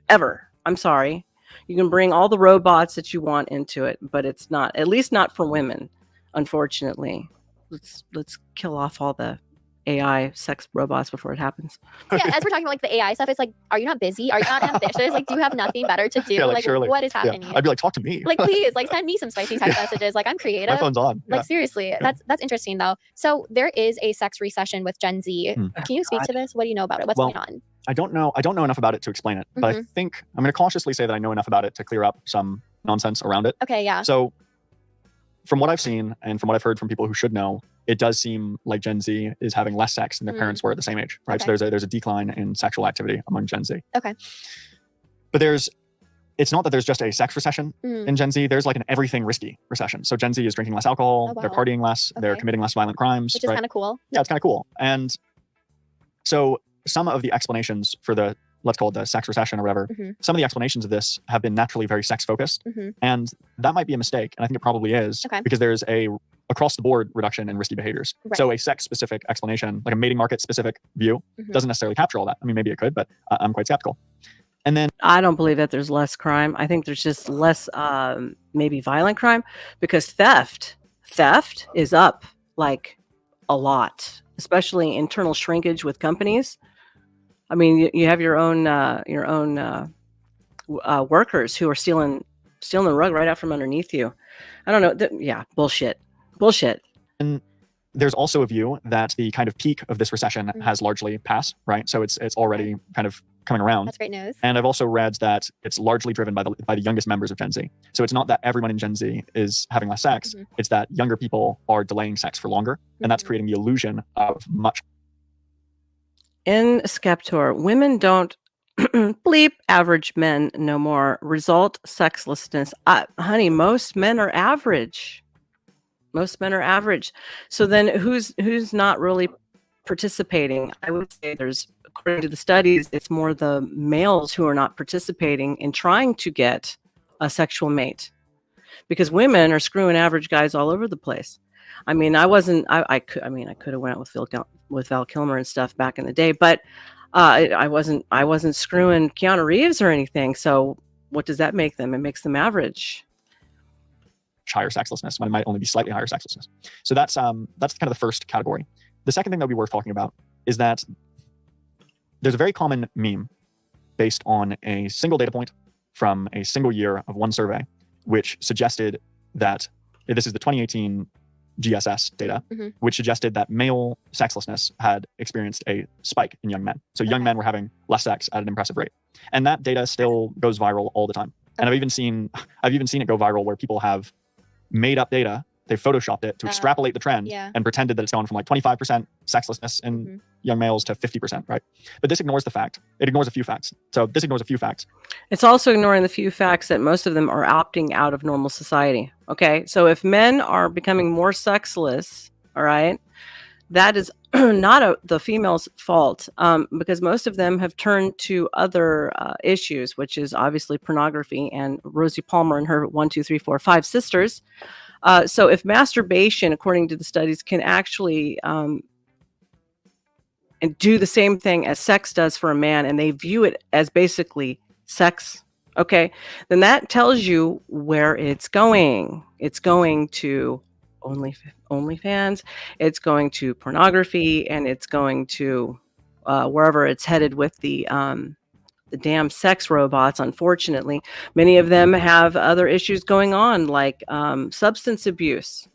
ever. I'm sorry. You can bring all the robots that you want into it, but it's not, at least not for women, unfortunately. Let's kill off all the AI sex robots before it happens. Yeah, as we're talking about like the AI stuff, it's like, are you not busy? Are you not ambitious? Like, do you have nothing better to do? Yeah, like, surely. What is happening? I'd be like, talk to me. Like, please, like, send me some spicy text messages. Like, I'm creative. My phone's on. Like, seriously, that's interesting though. So there is a sex recession with Gen Z. Can you speak to this? What do you know about it? What's going on? I don't know enough about it to explain it, but I think I'm going to cautiously say that I know enough about it to clear up some nonsense around it. Okay, yeah. So from what I've seen and from what I've heard from people who should know, it does seem like Gen Z is having less sex than their parents were at the same age, right? Okay. So there's a decline in sexual activity among Gen Z. Okay. But it's not that there's just a sex recession in Gen Z. There's like an everything risky recession. So Gen Z is drinking less alcohol, they're partying less, they're committing less violent crimes. Which is kind of cool. Yeah, it's kind of cool. And so some of the explanations for the, let's call it the sex recession or whatever, some of the explanations of this have been naturally very sex focused. And that might be a mistake. And I think it probably is because there's a across the board reduction in risky behaviors. Right. So a sex specific explanation, like a mating market specific view, doesn't necessarily capture all that. I mean, maybe it could, but I'm quite skeptical. And then I don't believe that there's less crime. I think there's just less maybe violent crime, because theft is up like a lot, especially internal shrinkage with companies. I mean, you have your own workers who are stealing the rug right out from underneath you. I don't know. Yeah, bullshit. And there's also a view that the kind of peak of this recession has largely passed, right? So it's already kind of coming around. That's great news. And I've also read that it's largely driven by the youngest members of Gen Z. So it's not that everyone in Gen Z is having less sex. It's that younger people are delaying sex for longer, and that's creating the illusion of much. In Skeptor, women don't bleep average men no more. Result sexlessness. Honey, most men are average. So then who's not really participating? I would say according to the studies, it's more the males who are not participating in trying to get a sexual mate, because women are screwing average guys all over the place. I mean, I could have went out with Val Kilmer and stuff back in the day, but I wasn't screwing Keanu Reeves or anything. So what does that make them? It makes them average. Higher sexlessness, when it might only be slightly higher sexlessness. So that's kind of the first category. The second thing that would be worth talking about is that there's a very common meme based on a single data point from a single year of one survey, which suggested that this is the 2018 GSS data, which suggested that male sexlessness had experienced a spike in young men. So young men were having less sex at an impressive rate. And that data still goes viral all the time. And I've even seen it go viral where people have made up data, they've photoshopped it to extrapolate the trend and pretended that it's gone from like 25% sexlessness in young males to 50%, right? But this ignores a few facts. So this ignores a few facts. It's also ignoring the few facts that most of them are opting out of normal society. Okay, so if men are becoming more sexless, all right, that is not the female's fault, because most of them have turned to other issues, which is obviously pornography and Rosie Palmer and her 1, 2, 3, 4, 5 sisters. So if masturbation, according to the studies, can actually and do the same thing as sex does for a man, and they view it as basically sex, okay, then that tells you where it's going. It's going to OnlyFans, it's going to pornography, and it's going to wherever it's headed with the damn sex robots. Unfortunately, many of them have other issues going on, like substance abuse.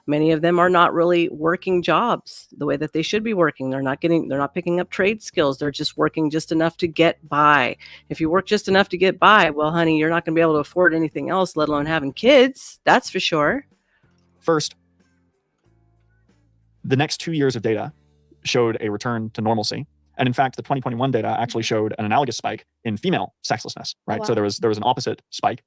Many of them are not really working jobs the way that they should be working. They're not picking up trade skills. They're just working just enough to get by. If you work just enough to get by, well, honey, you're not going to be able to afford anything else, let alone having kids. That's for sure. First, the next 2 years of data showed a return to normalcy. And in fact, the 2021 data actually showed an analogous spike in female sexlessness, right? Oh, wow. So there was an opposite spike,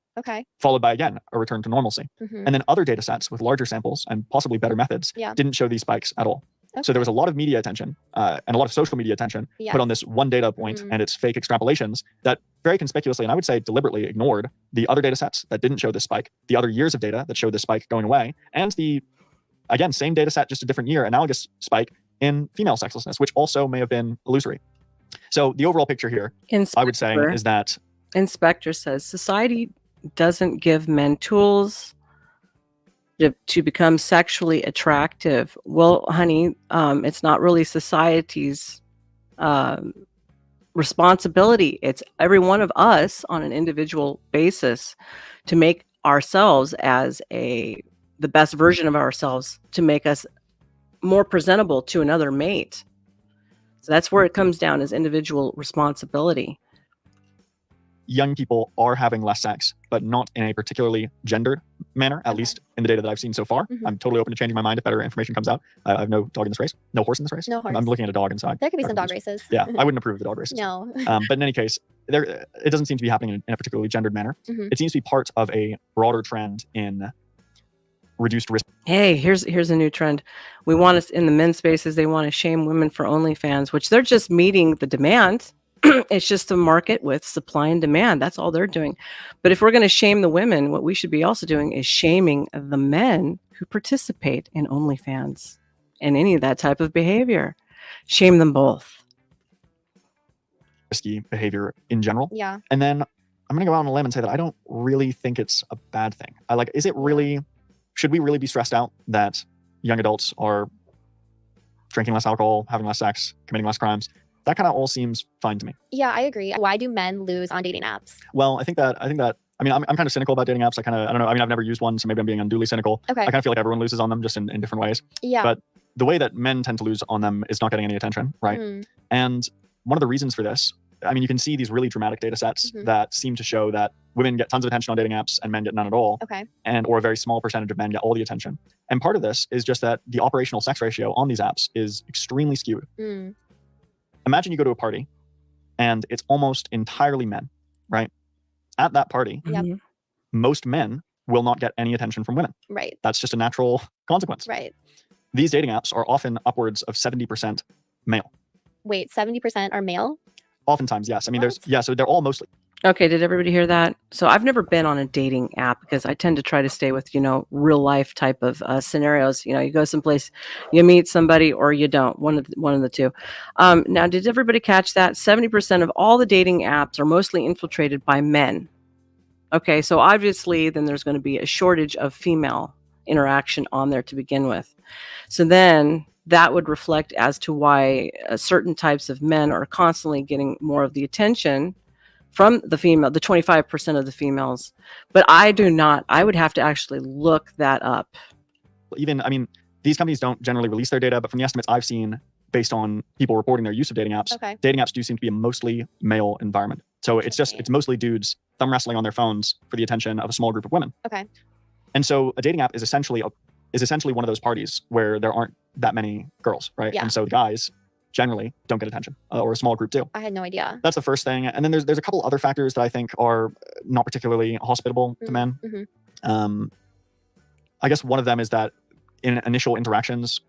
followed by, again, a return to normalcy. And then other data sets with larger samples and possibly better methods didn't show these spikes at all. So there was a lot of media attention and a lot of social media attention put on this one data point and its fake extrapolations that very conspicuously, and I would say deliberately, ignored the other data sets that didn't show this spike, the other years of data that showed this spike going away, and the again, same data set, just a different year, analogous spike in female sexlessness, which also may have been illusory. So the overall picture here, I would say, is that Inspector says society doesn't give men tools to become sexually attractive. Well, honey, it's not really society's responsibility. It's every one of us on an individual basis to make ourselves as the best version of ourselves, to make us more presentable to another mate. So that's where it comes down, is individual responsibility. young people are having less sex, but not in a particularly gendered manner, at least in the data that I've seen so far. Mhm. I'm totally open to changing my mind if better information comes out. I have no dog in this race. No horse in this race. No horse. I'm looking at a dog inside. There could be some dog races. Yeah, I wouldn't approve of the dog races. No. But in any case, it doesn't seem to be happening in a particularly gendered manner. Mhm. It seems to be part of a broader trend in reduced risk. Hey, here's a new trend. We want us in the men's spaces. They want to shame women for OnlyFans, which they're just meeting the demand. It's just a market with supply and demand. That's all they're doing. But if we're going to shame the women, what we should be also doing is shaming the men who participate in OnlyFans and any of that type of behavior. Shame them both. Risky behavior in general. Yeah. And then I'm going to go out on a limb and say that I don't really think it's a bad thing. Should we really be stressed out that young adults are drinking less alcohol, having less sex, committing less crimes? That kind of all seems fine to me. Yeah, I agree. Why do men lose on dating apps? Well, I think that I'm kind of cynical about dating apps. I don't know. I mean, I've never used one, so maybe I'm being unduly cynical. Okay. I kind of feel like everyone loses on them, just in different ways. Yeah. But the way that men tend to lose on them is not getting any attention, right? Mm. And one of the reasons for this, I mean, you can see these really dramatic data sets that seem to show that women get tons of attention on dating apps and men get none at all. Okay. Or a very small percentage of men get all the attention. And part of this is just that the operational sex ratio on these apps is extremely skewed. Mm. Imagine you go to a party and it's almost entirely men, right? At that party, Yep. most men will not get any attention from women. Right. That's just a natural consequence. Right. These dating apps are often upwards of 70% male. Wait, 70% are male? Oftentimes, yes. I mean, What? so they're all mostly. Okay, did everybody hear that? So I've never been on a dating app because I tend to try to stay with, real life type of scenarios. You go someplace, you meet somebody or you don't, one of the two. Now, did everybody catch that? 70% of all the dating apps are mostly infiltrated by men. Okay, so obviously then there's going to be a shortage of female interaction on there to begin with. So then that would reflect as to why certain types of men are constantly getting more of the attention from the 25% of the females. But I do not. I would have to actually look that up. These companies don't generally release their data, but from the estimates I've seen, based on people reporting their use of dating apps, dating apps do seem to be a mostly male environment. So it's mostly dudes thumb wrestling on their phones for the attention of a small group of women. Okay. And so a dating app is essentially one of those parties where there aren't that many girls, right? Yeah. And so the guys generally don't get attention, or a small group do. I had no idea. That's the first thing. And then there's a couple other factors that I think are not particularly hospitable to men. Mm-hmm. I guess one of them is that in initial interactions,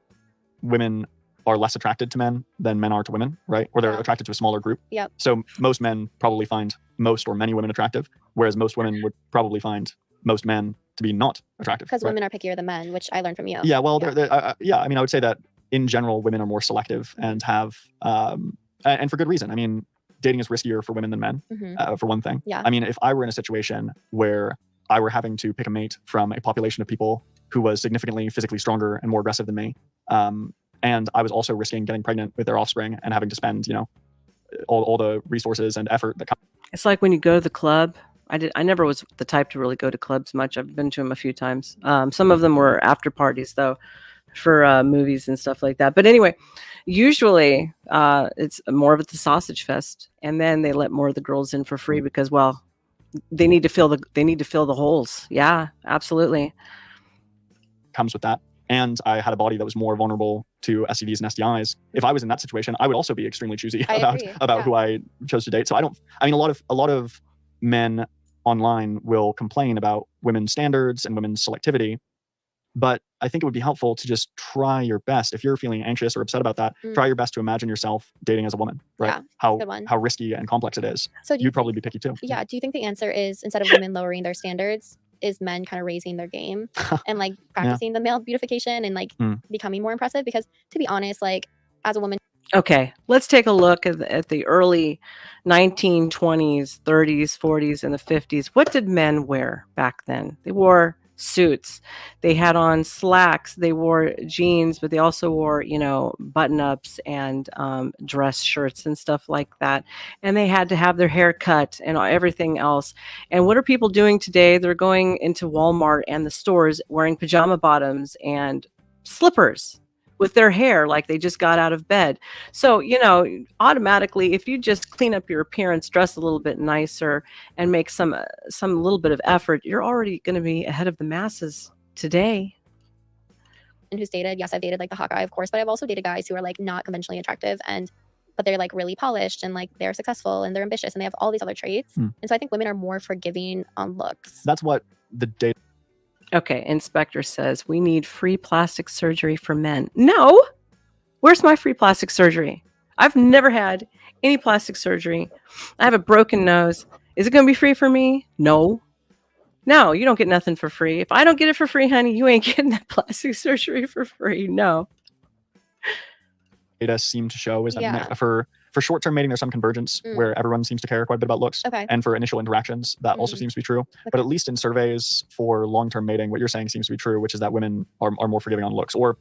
women are less attracted to men than men are to women, right? Or they're attracted to a smaller group. Yep. So most men probably find most or many women attractive, whereas most women would probably find most men to be not attractive. Because women are pickier than men, which I learned from you. Yeah, well, I would say that in general, women are more selective and have, and for good reason. I mean, dating is riskier for women than men, for one thing. Yeah. I mean, if I were in a situation where I were having to pick a mate from a population of people who was significantly physically stronger and more aggressive than me, and I was also risking getting pregnant with their offspring and having to spend, all the resources and effort that comes. It's like when you go to the club. I never was the type to really go to clubs much. I've been to them a few times. Some of them were after parties though, for movies and stuff like that. But anyway, usually it's more of a sausage fest, and then they let more of the girls in for free because, well, they need to fill the holes. Yeah, absolutely. Comes with that. And I had a body that was more vulnerable to STDs and STIs. If I was in that situation, I would also be extremely choosy about who I chose to date. So a lot of men online will complain about women's standards and women's selectivity, but I think it would be helpful to just try your best. If you're feeling anxious or upset about that, try your best to imagine yourself dating as a woman, right? Yeah, how risky and complex it is. So you'd probably be picky too. Yeah. Do you think the answer is, instead of women lowering their standards, is men kind of raising their game and like practicing the male beautification and like becoming more impressive. Because to be honest, like as a woman. Okay, let's take a look at the early 1920s, 30s, 40s, and the 50s. What did men wear back then? They wore suits. They had on slacks. They wore jeans, but they also wore, button-ups and dress shirts and stuff like that. And they had to have their hair cut and everything else. And what are people doing today? They're going into Walmart and the stores wearing pajama bottoms and slippers with their hair like they just got out of bed. So, automatically, if you just clean up your appearance, dress a little bit nicer, and make some little bit of effort, you're already going to be ahead of the masses today. And who's dated, yes, I've dated like the hot guy, of course, but I've also dated guys who are like not conventionally attractive but they're like really polished and like they're successful and they're ambitious and they have all these other traits. And so I think women are more forgiving on looks. That's what the data. Okay, Inspector says we need free plastic surgery for men. No! Where's my free plastic surgery? I've never had any plastic surgery. I have a broken nose. Is it going to be free for me? No. No, you don't get nothing for free. If I don't get it for free, honey, you ain't getting that plastic surgery for free. No. Data seem to show is that for short-term mating, there's some convergence where everyone seems to care quite a bit about looks. Okay. And for initial interactions, that also seems to be true. Okay. But at least in surveys for long-term mating, what you're saying seems to be true, which is that women are more forgiving on looks. Or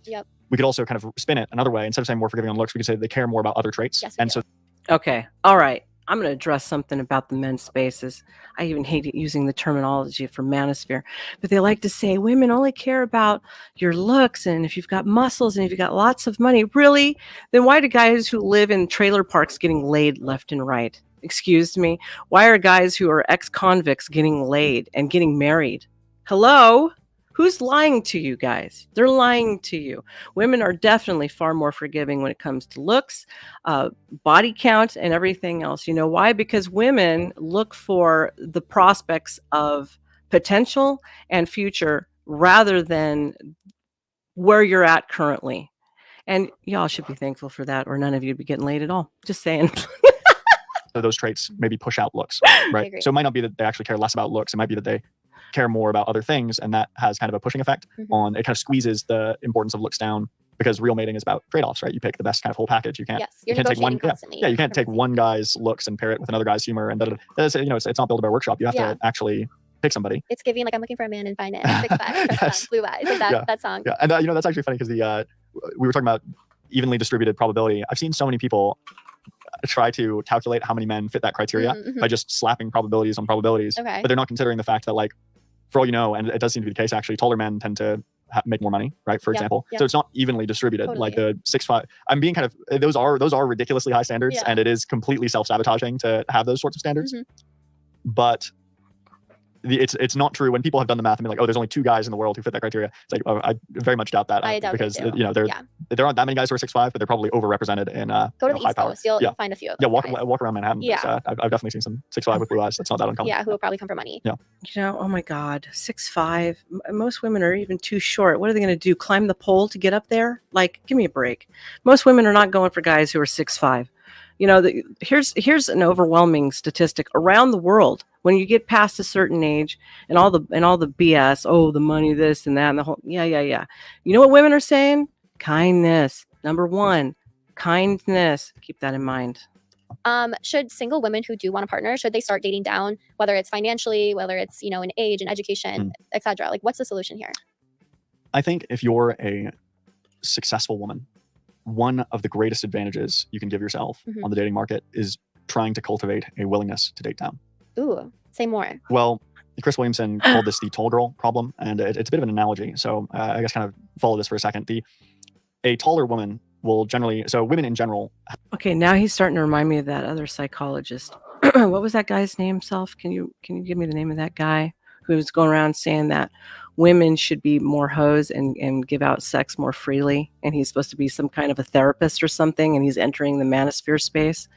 we could also kind of spin it another way. Instead of saying more forgiving on looks, we could say they care more about other traits. Yes, and so. Okay. All right. I'm going to address something about the men's spaces. I even hate using the terminology for manosphere, but they like to say women only care about your looks and if you've got muscles and if you've got lots of money. Really? Then why do guys who live in trailer parks getting laid left and right? Excuse me. Why are guys who are ex-convicts getting laid and getting married? Hello? Who's lying to you guys? They're lying to you. Women are definitely far more forgiving when it comes to looks, body count, and everything else. You know why? Because women look for the prospects of potential and future rather than where you're at currently. And y'all should be thankful for that, or none of you would be getting laid at all. Just saying. So those traits maybe push out looks, right? So it might not be that they actually care less about looks. It might be that they care more about other things, and that has kind of a pushing effect on it. Kind of squeezes the importance of looks down, because real mating is about trade-offs, right? You pick the best kind of whole package. You can't you can't take one you can't take one guy's looks and pair it with another guy's humor, and it's not Build-A-Bear Workshop. You have to actually pick somebody. It's giving like I'm looking for a man in finance, 6'5", blue eyes, like that song. Yeah, and that's actually funny because we were talking about evenly distributed probability. I've seen so many people try to calculate how many men fit that criteria by just slapping probabilities on probabilities, but they're not considering the fact that, like, for all you know, and it does seem to be the case, actually, taller men tend to make more money, right? For example, so it's not evenly distributed. Like the 6'5", I'm being kind of, those are ridiculously high standards, and it is completely self-sabotaging to have those sorts of standards. But it's not true when people have done the math and be like, oh, there's only 2 guys in the world who fit that criteria. It's like, oh, I very much doubt that. I doubt because it too. There aren't that many guys who are 6'5", but they're probably overrepresented in go to the East Coast, you'll find a few of them. Walk around Manhattan. I've definitely seen some 6'5" with blue eyes. That's not that uncommon. Who will probably come for money. Oh my God, 6'5". Most women are even too short. What are they going to do? Climb the pole to get up there? Like, give me a break. Most women are not going for guys who are 6'5". Here's an overwhelming statistic around the world. When you get past a certain age and all the BS, oh, the money, this and that, and the whole, yeah. You know what women are saying? Kindness. Number 1, kindness. Keep that in mind. Should single women who do want a partner, should they start dating down, whether it's financially, whether it's, in age and education, etc.? Like, what's the solution here? I think if you're a successful woman, one of the greatest advantages you can give yourself on the dating market is trying to cultivate a willingness to date down. Ooh, say more. Well, Chris Williamson called this the tall girl problem, and it's a bit of an analogy. So I guess kind of follow this for a second. A taller woman will generally, so women in general. Okay, now he's starting to remind me of that other psychologist. What was that guy's name, Self? Can you give me the name of that guy who was going around saying that women should be more hoes and give out sex more freely? And he's supposed to be some kind of a therapist or something, and he's entering the manosphere space.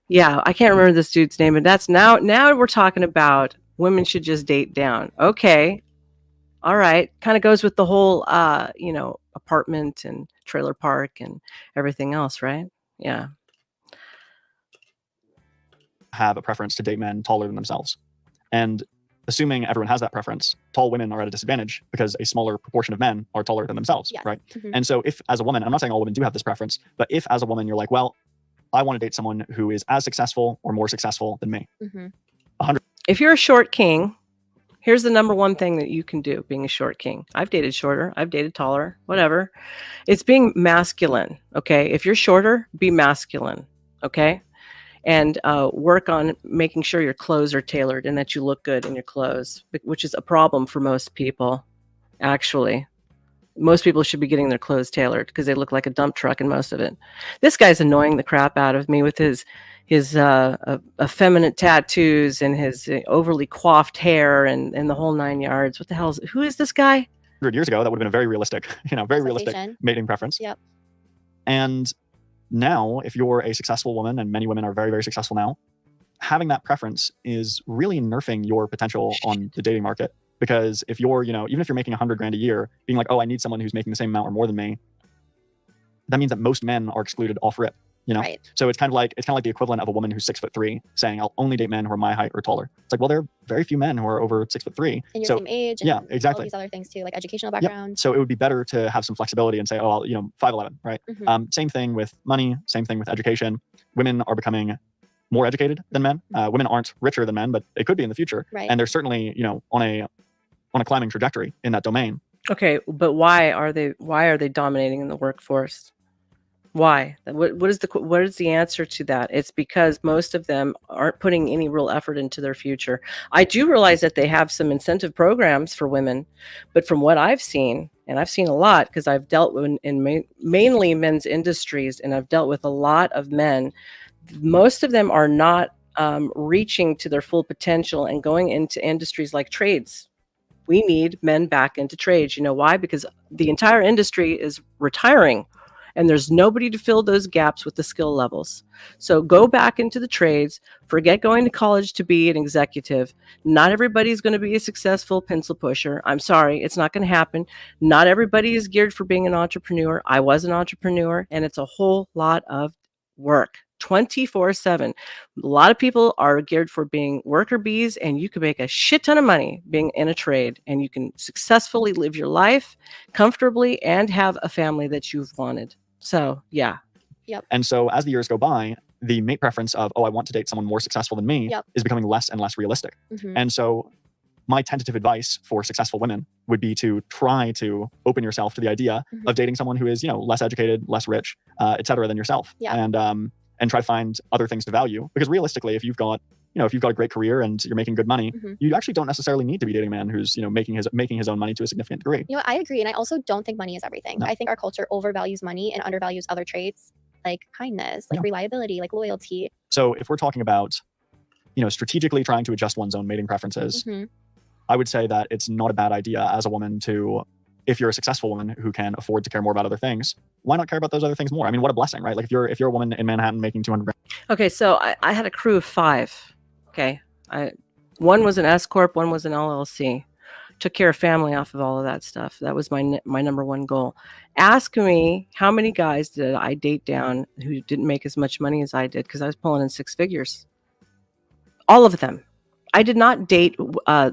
Yeah, I can't remember this dude's name, but that's now we're talking about women should just date down. Okay. All right. Kind of goes with the whole, apartment and trailer park and everything else, right? Yeah. Have a preference to date men taller than themselves. And assuming everyone has that preference, tall women are at a disadvantage because a smaller proportion of men are taller than themselves, Yes. right? Mhm. And so if as a woman, and I'm not saying all women do have this preference, but if as a woman you're like, well, I want to date someone who is as successful or more successful than me. Mhm. If you're a short king, here's the number one thing that you can do being a short king. I've dated shorter, I've dated taller, whatever. It's being masculine, okay? If you're shorter, be masculine, okay? And work on making sure your clothes are tailored and that you look good in your clothes, which is a problem for most people, actually. Most people should be getting their clothes tailored because they look like a dump truck in most of it. This guy's annoying the crap out of me with his effeminate tattoos and his overly coiffed hair and the whole 9 yards. What the hell who is this guy? 100 years ago, that would have been a very realistic, very realistic Expectation. mating preference. Yep. And now, if you're a successful woman, and many women are very, very successful now, having that preference is really nerfing your potential on the dating market. Because if you're, even if you're making $100,000 a year, being like, oh, I need someone who's making the same amount or more than me, that means that most men are excluded off rip. Right. So it's kind of like the equivalent of a woman who's 6'3" saying, I'll only date men who are my height or taller. It's like, well, there are very few men who are over 6'3". And your So same age. yeah, And exactly. all these other things too, like educational Yep. background. So it would be better to have some flexibility and say, oh, I'll, 5'11", right? Mhm. Same thing with money, same thing with education. Women are becoming more educated than men. Women aren't richer than men, but they could be in the future. Right. And they're certainly, on a climbing trajectory in that domain. Okay, but why are they dominating in the workforce? Why? What is the answer to that? It's because most of them aren't putting any real effort into their future. I do realize that they have some incentive programs for women, but from what I've seen, and I've seen a lot because I've dealt with mainly men's industries, and I've dealt with a lot of men. Most of them are not reaching to their full potential and going into industries like trades. We need men back into trades. You know why? Because the entire industry is retiring and there's nobody to fill those gaps with the skill levels. So go back into the trades, forget going to college to be an executive. Not everybody's going to be a successful pencil pusher. I'm sorry, it's not going to happen. Not everybody is geared for being an entrepreneur. I was an entrepreneur, and it's a whole lot of work. 24/7. A lot of people are geared for being worker bees, and you can make a shit ton of money being in a trade, and you can successfully live your life comfortably and have a family that you've wanted. So, yeah. Yep. And so as the years go by, the mate preference of, oh, I want to date someone more successful than me Yep. is becoming less and less realistic. Mhm. And so my tentative advice for successful women would be to try to open yourself to the idea Mhm. of dating someone who is, less educated, less rich, et cetera, than yourself. Yeah. And try to find other things to value. Because realistically, if you've got a great career and you're making good money, Mhm. you actually don't necessarily need to be dating a man who's, making his own money to a significant degree. I agree. And I also don't think money is everything. No. I think our culture overvalues money and undervalues other traits like kindness, like Yeah. reliability, like loyalty. So if we're talking about, strategically trying to adjust one's own mating preferences, Mhm. I would say that it's not a bad idea as a woman to, if you're a successful woman who can afford to care more about other things, why not care about those other things more? I mean, what a blessing, right? Like if you're a woman in Manhattan making $200,000. Okay, so I had a crew of 5. Okay. One was an S Corp, one was an LLC. Took care of family off of all of that stuff. That was my number one goal. Ask me how many guys did I date down who didn't make as much money as I did because I was pulling in 6 figures. All of them. I did not date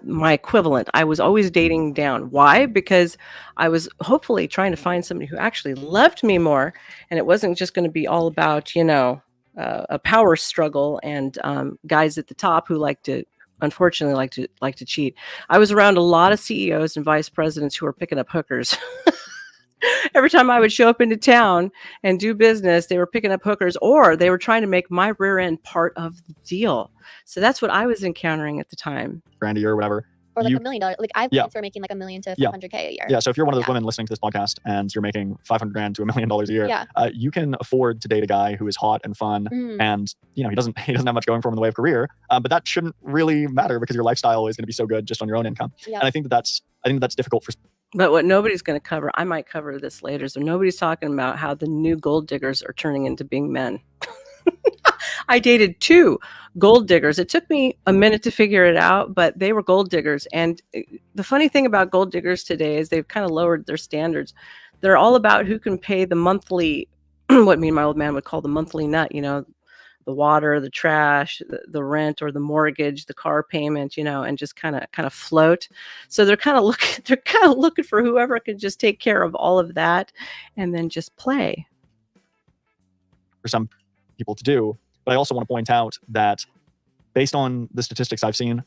my equivalent. I was always dating down. Why? Because I was hopefully trying to find somebody who actually loved me more, and it wasn't just going to be all about, a power struggle and guys at the top who unfortunately like to cheat. I was around a lot of CEOs and vice presidents who were picking up hookers. Every time I would show up into town and do business, they were picking up hookers, or they were trying to make my rear end part of the deal. So that's what I was encountering at the time. a year or whatever. Or like You- $1 million. Like I've Yeah. clients who are making like $1 million to Yeah. $500K a year. Yeah. So if you're one of those Yeah. women listening to this podcast and you're making $500,000 to $1 million a year, Yeah. You can afford to date a guy who is hot and fun, Mhm. and he doesn't have much going for him in the way of career. But that shouldn't really matter because your lifestyle is going to be so good just on your own income. Yeah. And I think that's difficult for. But what nobody's going to cover, I might cover this later, so nobody's talking about how the new gold diggers are turning into being men. I dated 2 gold diggers. It took me a minute to figure it out, but they were gold diggers. And the funny thing about gold diggers today is they've kind of lowered their standards. They're all about who can pay the monthly, what me and my old man would call the monthly nut, the water, the trash, the rent or the mortgage, the car payment, and just kind of float. So they're kind of looking for whoever can just take care of all of that and then just play. For some people to do. But I also want to point out that based on the statistics I've seen,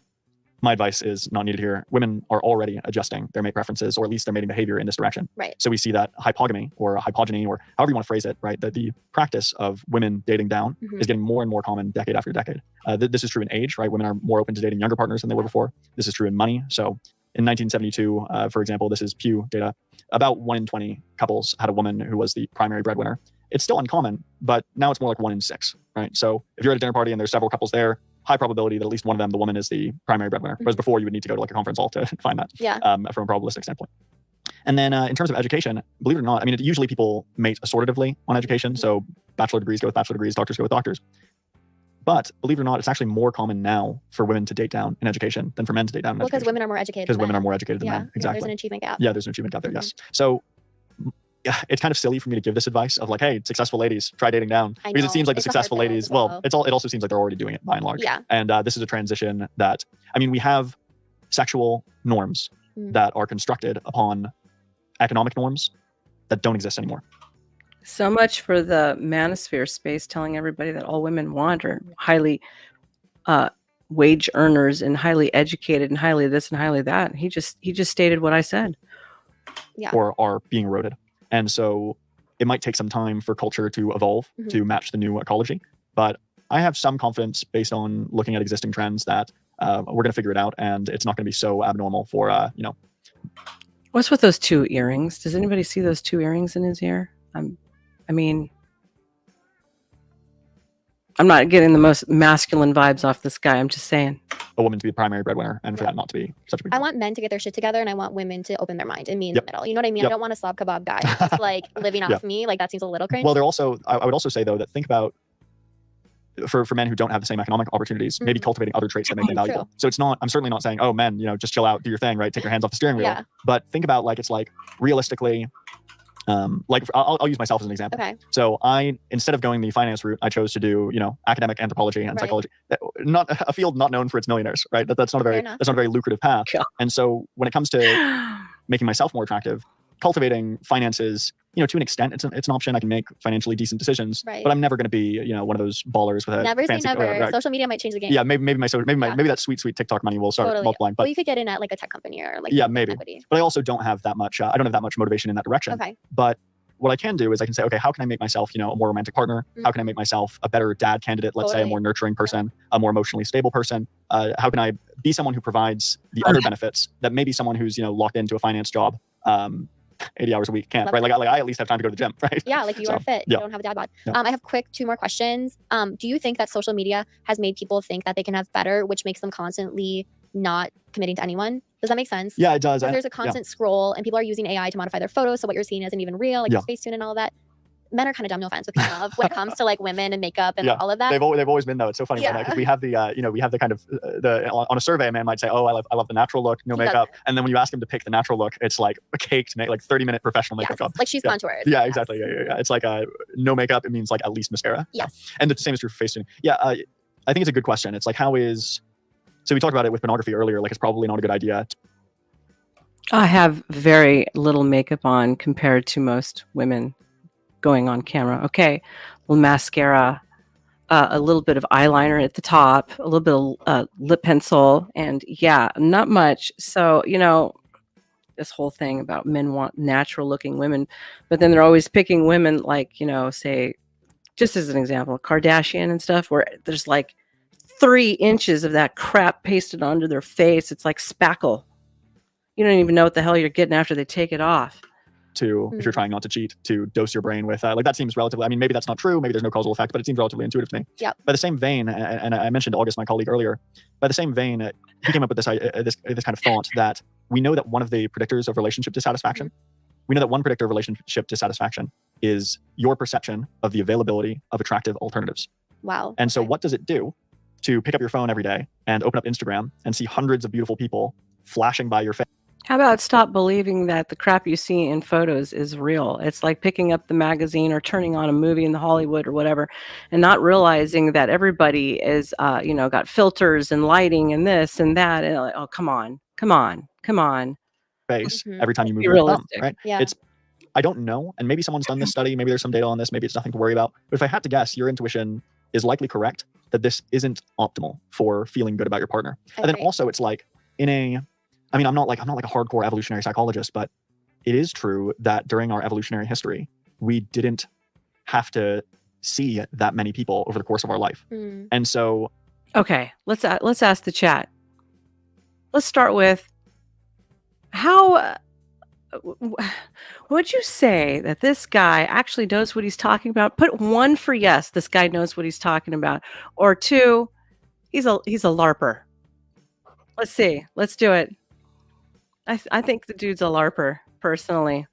my advice is not needed here. Women are already adjusting their mate preferences, or at least their mating behavior in this direction. Right. So we see that hypogamy or hypogeny, or however you want to phrase it, right? That the practice of women dating down is getting more and more common decade after decade. This is true in age, right? Women are more open to dating younger partners than they were before. This is true in money. So in 1972, for example, this is Pew data, about 1 in 20 couples had a woman who was the primary breadwinner. It's still uncommon, but now it's more like 1 in 6, right? So if you're at a dinner party and there's several couples there, high probability that at least one of them, the woman, is the primary breadwinner. Whereas before, you would need to go to like a conference hall to find that from a probabilistic standpoint. And then in terms of education, believe it or not, I mean, usually people mate assortatively on education. So bachelor degrees go with bachelor degrees, doctors go with doctors. But believe it or not, it's actually more common now for women to date down in education than for men to date down in education. Because women are more educated. Because women are more educated than men. Exactly. There's an achievement gap. Yeah, there's an achievement gap there, yes. So yeah, it's kind of silly for me to give this advice of like, hey, successful ladies, try dating down. Because it seems like the successful ladies, it also seems like they're already doing it by and large. Yeah. And this is a transition that, I mean, we have sexual norms that are constructed upon economic norms that don't exist anymore. So much for the manosphere space telling everybody that all women want are highly wage earners and highly educated and highly this and highly that. He just stated what I said. Yeah. Or are being eroded. And so it might take some time for culture to evolve to match the new ecology. But I have some confidence based on looking at existing trends that we're going to figure it out, and it's not going to be so abnormal for, What's with those 2 earrings? Does anybody see those 2 earrings in his ear? I'm not getting the most masculine vibes off this guy. I'm just saying. A woman to be the primary breadwinner and for that not to be such a big deal. I want men to get their shit together, and I want women to open their mind and me in the middle. You know what I mean? I don't want a slob kebab guy just like living off me. Like that seems a little crazy. Well, I would also say though that think about for men who don't have the same economic opportunities, maybe cultivating other traits that make them valuable. So I'm certainly not saying, oh men, just chill out, do your thing, right? Take your hands off the steering wheel. But think about it's like realistically, like I'll use myself as an example. Okay. So instead of going the finance route, I chose to do, academic anthropology and psychology, not a field not known for its millionaires, right? That's not a very lucrative path. Yeah. And so when it comes to making myself more attractive, cultivating finances, to an extent, it's an option. I can make financially decent decisions, but I'm never going to be, one of those ballers with a never fancy, say never. Social media might change the game. Yeah, maybe that sweet TikTok money will start multiplying. But you could get in at like a tech company or like maybe. Equity. But I also don't have that much. I don't have that much motivation in that direction. Okay. But what I can do is I can say, okay, how can I make myself, a more romantic partner? How can I make myself a better dad candidate? Let's say a more nurturing person, a more emotionally stable person. How can I be someone who provides the other benefits that maybe someone who's, locked into a finance job, 80 hours a week can't, right? Like I at least have time to go to the gym, right? Yeah, like you are fit. You don't have a dad bod. I have 2 more questions. Do you think that social media has made people think that they can have better, which makes them constantly not committing to anyone? Does that make sense? Yeah, it does. There's a constant scroll, and people are using AI to modify their photos, so what you're seeing isn't even real, like Facetune and all of that. Men are kind of dumb, no offense, with love when it comes to like women and makeup and all of that. They've always been though. It's so funny because we have the we have the kind of on a survey, a man might say, oh, I love the natural look, no makeup, and then when you ask him to pick the natural look, it's like a cake to make like 30-minute professional makeup job. Like she's contoured. Yeah, exactly. Yeah. It's like no makeup. It means like at least mascara. Yes. And the same is true for Facetune. Yeah, I think it's a good question. It's like so we talked about it with pornography earlier. Like it's probably not a good idea. I have very little makeup on compared to most women going on camera. Okay, a little mascara, a little bit of eyeliner at the top, a little bit of lip pencil, and not much. So, this whole thing about men want natural looking women, but then they're always picking women like, say, just as an example, Kardashian and stuff, where there's like 3 inches of that crap pasted onto their face. It's like spackle. You don't even know what the hell you're getting after they take it off. If you're trying not to cheat, to dose your brain with like that seems relatively, I mean, maybe that's not true, maybe there's no causal effect, but it seems relatively intuitive to me. Yeah. By the same vein, and I mentioned August, my colleague earlier, by the same vein, he came up with this kind of thought that we know that one of the predictors of relationship dissatisfaction, we know that one predictor of relationship dissatisfaction is your perception of the availability of attractive alternatives. Wow. And so what does it do to pick up your phone every day and open up Instagram and see hundreds of beautiful people flashing by your face? How about stop believing that the crap you see in photos is real? It's like picking up the magazine or turning on a movie in the Hollywood or whatever, and not realizing that everybody is, got filters and lighting and this and that. And like, oh, come on, come on, come on. Face Mhm. every time you Let's move be your thumb, realistic. right? Yeah. It's I don't know, and maybe someone's done this study, maybe there's some data on this, maybe it's nothing to worry about. But if I had to guess, your intuition is likely correct that this isn't optimal for feeling good about your partner. And then Agree. also it's like I'm not like a hardcore evolutionary psychologist, but it is true that during our evolutionary history, we didn't have to see that many people over the course of our life. Mm. And so Okay, let's ask the chat. Let's start with how would you say that this guy actually knows what he's talking about? Put 1 for yes, this guy knows what he's talking about, or 2, he's a LARPer. Let's see. Let's do it. I think the dude's a LARPer, personally.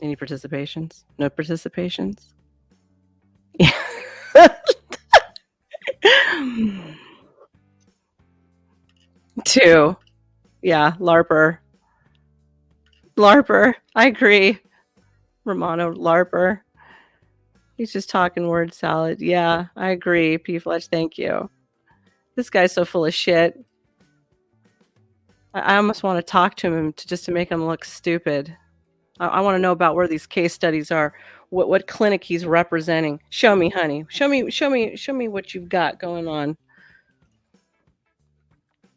Any participations? No participations? Yeah. 2. Yeah, LARPer. LARPer. I agree. Romano, LARPer. He's just talking word salad. Yeah, I agree. P. Fletch, thank you. This guy's so full of shit. I almost want to talk to him just to make him look stupid. I want to know about where these case studies are, what clinic he's representing. Show me, honey. Show me what you've got going on.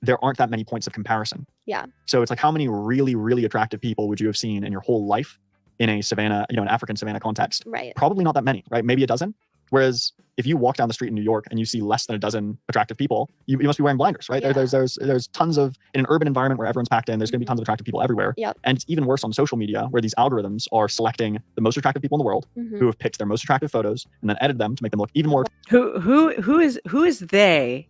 there aren't that many points of comparison. Yeah. So it's like, how many really, really attractive people would you have seen in your whole life in a savanna, an African savanna context? Right. Probably not that many, right? Maybe a dozen. Whereas if you walk down the street in New York and you see less than a dozen attractive people, you must be wearing blinders, right? Yeah. There's tons of, in an urban environment where everyone's packed in, there's going to be tons of attractive people everywhere. Yep. And it's even worse on social media, where these algorithms are selecting the most attractive people in the world who have picked their most attractive photos and then edited them to make them look even more. Who is they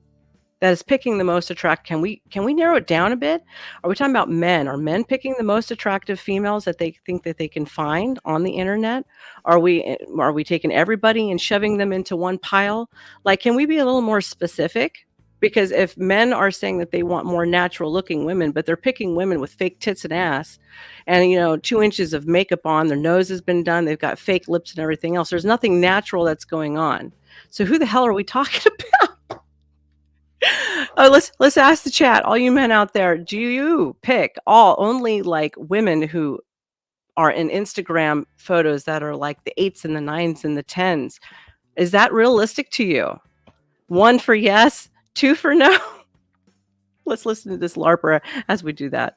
that is picking the most attractive? Can we narrow it down a bit? Are we talking about men? Are men picking the most attractive females that they think that they can find on the internet? Are we taking everybody and shoving them into one pile? Like, can we be a little more specific? Because if men are saying that they want more natural looking women, but they're picking women with fake tits and ass and 2 inches of makeup on, their nose has been done, they've got fake lips and everything else, there's nothing natural that's going on. So who the hell are we talking about? Let's ask the chat, all you men out there, do you pick only like women who are in Instagram photos that are like the 8s and the 9s and the 10s? Is that realistic to you? 1 for yes, 2 for no. Let's listen to this LARPer as we do that.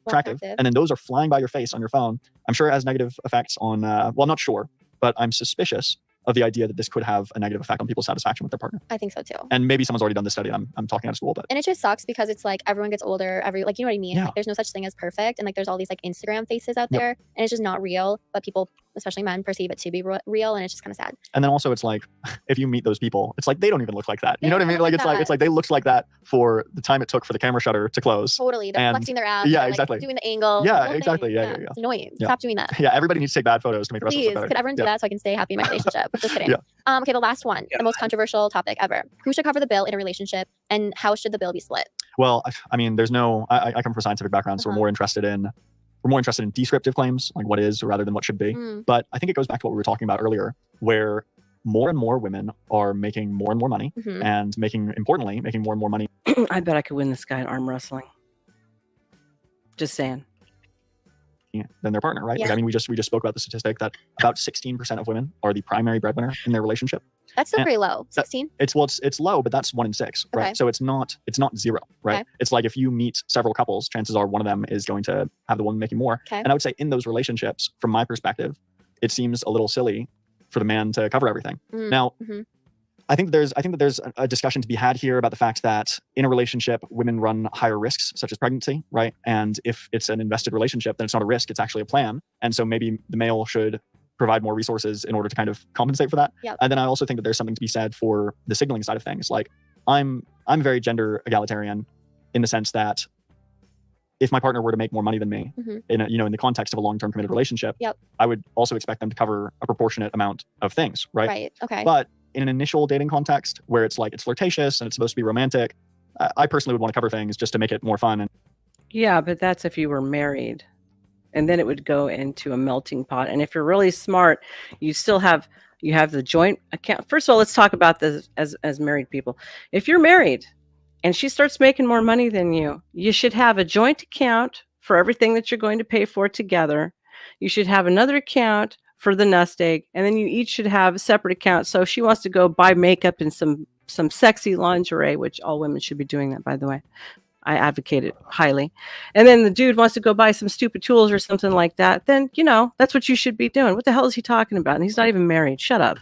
Attractive, and then those are flying by your face on your phone. I'm sure it has negative effects on, well, I'm not sure, but I'm suspicious of the idea that this could have a negative effect on people's satisfaction with their partner. I think so too. And maybe someone's already done this study. I'm talking out of school, but. And it just sucks because it's like everyone gets older, you know what I mean? Yeah. Like, there's no such thing as perfect. And like there's all these like Instagram faces out Yep. there and it's just not real, but people, especially men, perceive it to be real, and it's just kind of sad. And then also it's like, if you meet those people, it's like they don't even look like that. You know what I mean? Like They don't look it's like they looked like that for the time it took for the camera shutter to close. Totally. They're And- flexing their ass. yeah, they're, like, exactly. doing the angle. Yeah, the whole exactly. thing. Yeah. It's annoying. Yeah. Stop doing that. Yeah, everybody needs to take bad photos to make the rest of us Please, look better. could everyone do Yeah. that so I can stay happy in my relationship? Just kidding. Yeah. Okay, the last one, the most controversial topic ever. Who should cover the bill in a relationship, and how should the bill be split? Well, I mean, there's no. I come from a scientific background, so Uh-huh. we're more interested in descriptive claims, like what is rather than what should be. Mm. But I think it goes back to what we were talking about earlier, where more and more women are making more and more money, Mhm. and making more and more money I bet I could win this guy in arm wrestling. Just saying. than their partner, right? Yeah. Like, I mean, we just spoke about the statistic that about 16% of women are the primary breadwinner in their relationship. That's still And pretty low. 16? It's low, but that's 1 in 6, right? Okay. So it's not zero, right? Okay. It's like if you meet several couples, chances are one of them is going to have the one making more. Okay. And I would say in those relationships, from my perspective, it seems a little silly for the man to cover everything. Mm. Now, Mhm. I think that there's a discussion to be had here about the fact that in a relationship, women run higher risks, such as pregnancy, right? And if it's an invested relationship, then it's not a risk, it's actually a plan. And so maybe the male should provide more resources in order to kind of compensate for that. Yep. And then I also think that there's something to be said for the signaling side of things. Like, I'm very gender egalitarian in the sense that if my partner were to make more money than me, Mhm. in the context of a long-term committed relationship, Yep. I would also expect them to cover a proportionate amount of things, right? Right. Okay. But in an initial dating context where it's like it's flirtatious and it's supposed to be romantic, I personally would want to cover things just to make it more fun. And Yeah, but that's if you were married. And then it would go into a melting pot. And if you're really smart, you still have the joint account. First of all, let's talk about this as married people. If you're married and she starts making more money than you should have a joint account for everything that you're going to pay for together. You should have another account for the nest egg, and then you each should have a separate account. So if she wants to go buy makeup and some sexy lingerie, which all women should be doing that, by the way. I advocate it highly. And then the dude wants to go buy some stupid tools or something like that, then, that's what you should be doing. What the hell is he talking about? And he's not even married. Shut up.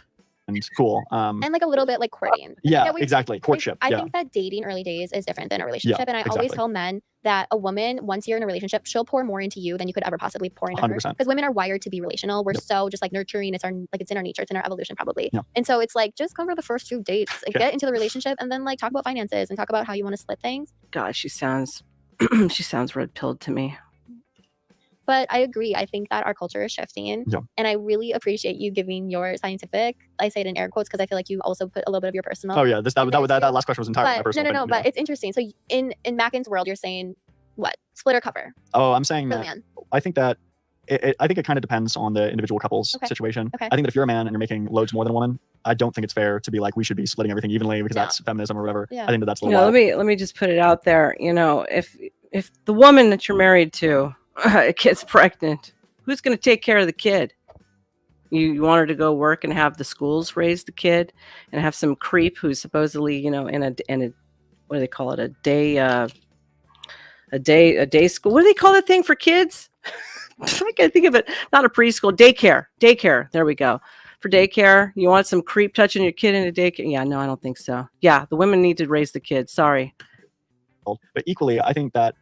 And cool. And like a little bit like courting. Yeah, exactly. Courtship. I think that dating early days is different than a relationship. And I always tell men that a woman, once you're in a relationship, she'll pour more into you than you could ever possibly pour into 100%. Her. Because women are wired to be relational. We're so just like nurturing. It's in our nature. It's in our evolution probably. And so it's like, just come for the first few dates, like, get into the relationship, and then like talk about finances and talk about how you want to split things. God, she sounds red pilled to me. But I agree. I think that our culture is shifting. And I really appreciate you giving your scientific, I say it in air quotes because I feel like you also put a little bit of your personal. Oh, yeah. That last question was entirely my personal. No. But it's interesting. So in Mackin's world, you're saying what? Split or cover? Oh, I'm saying that. I think that I think it kind of depends on the individual couple's situation. I think that if you're a man and you're making loads more than a woman, I don't think it's fair to be like, we should be splitting everything evenly because that's feminism or whatever. I think that's a little let me just put it out there. If the woman that you're married to gets pregnant, who's going to take care of the kid? You want her to go work and have the schools raise the kid, and have some creep who's supposedly, in a what do they call it, a day school? What do they call that thing for kids? I can't think of it. Not a preschool, daycare. There we go. For daycare, you want some creep touching your kid in a daycare? Yeah, no, I don't think so. Yeah, the women need to raise the kids. Sorry. But equally, I think that,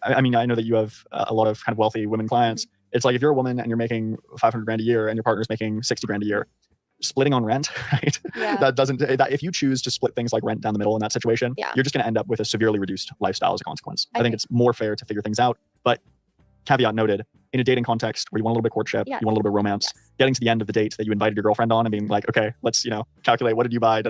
I mean, I know that you have a lot of kind of wealthy women clients. It's like if you're a woman and you're making $500,000 a year and your partner's making $60,000 a year, splitting on rent, right? That if you choose to split things like rent down the middle in that situation, you're just going to end up with a severely reduced lifestyle as a consequence. I think it's more fair to figure things out. But caveat noted, in a dating context where you want a little bit of courtship, you want a little bit of romance, getting to the end of the date that you invited your girlfriend on and being like, okay, let's, calculate, what did you buy,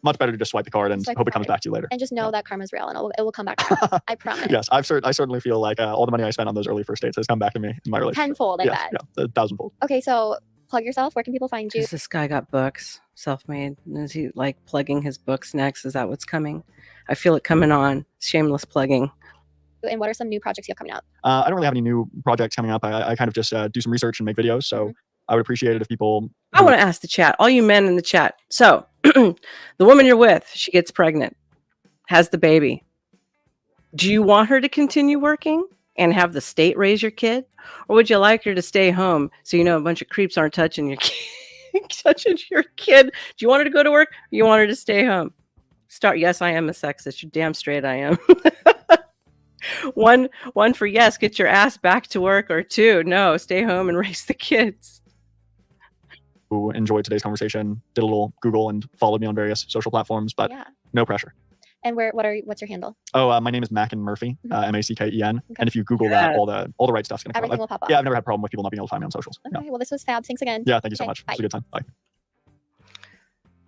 much better to just swipe the card and hope it comes back to you later. And just know that karma's real and it will come back to you. I promise. Yes, I certainly feel like all the money I spent on those early first dates has come back to me in my relationship. Tenfold, I bet. Yeah, 1,000-fold. Okay, so plug yourself. Where can people find you? This guy got books, self-made. Is he like plugging his books next? Is that what's coming? I feel it coming on. Shameless plugging. And what are some new projects you have coming out? I don't really have any new projects coming up. I kind of just do some research and make videos. So I would appreciate it if people... I want to ask the chat, all you men in the chat. So the woman you're with, she gets pregnant, has the baby. Do you want her to continue working and have the state raise your kid? Or would you like her to stay home so a bunch of creeps aren't touching your kid? Do you want her to go to work? Or you want her to stay home? Yes, I am a sexist. You're damn straight I am. One for yes, get your ass back to work, or two, no, stay home and raise the kids. Who enjoyed today's conversation, did a little Google and followed me on various social platforms, but no pressure. And what's your handle? Oh, my name is Mackin Murphy, Macken. And if you Google that, all the right stuff's going to come up. Everything will pop up. Yeah, I've never had a problem with people not being able to find me on socials. Okay, well, this was fab. Thanks again. Yeah, thank you so much. It was a good time. Bye.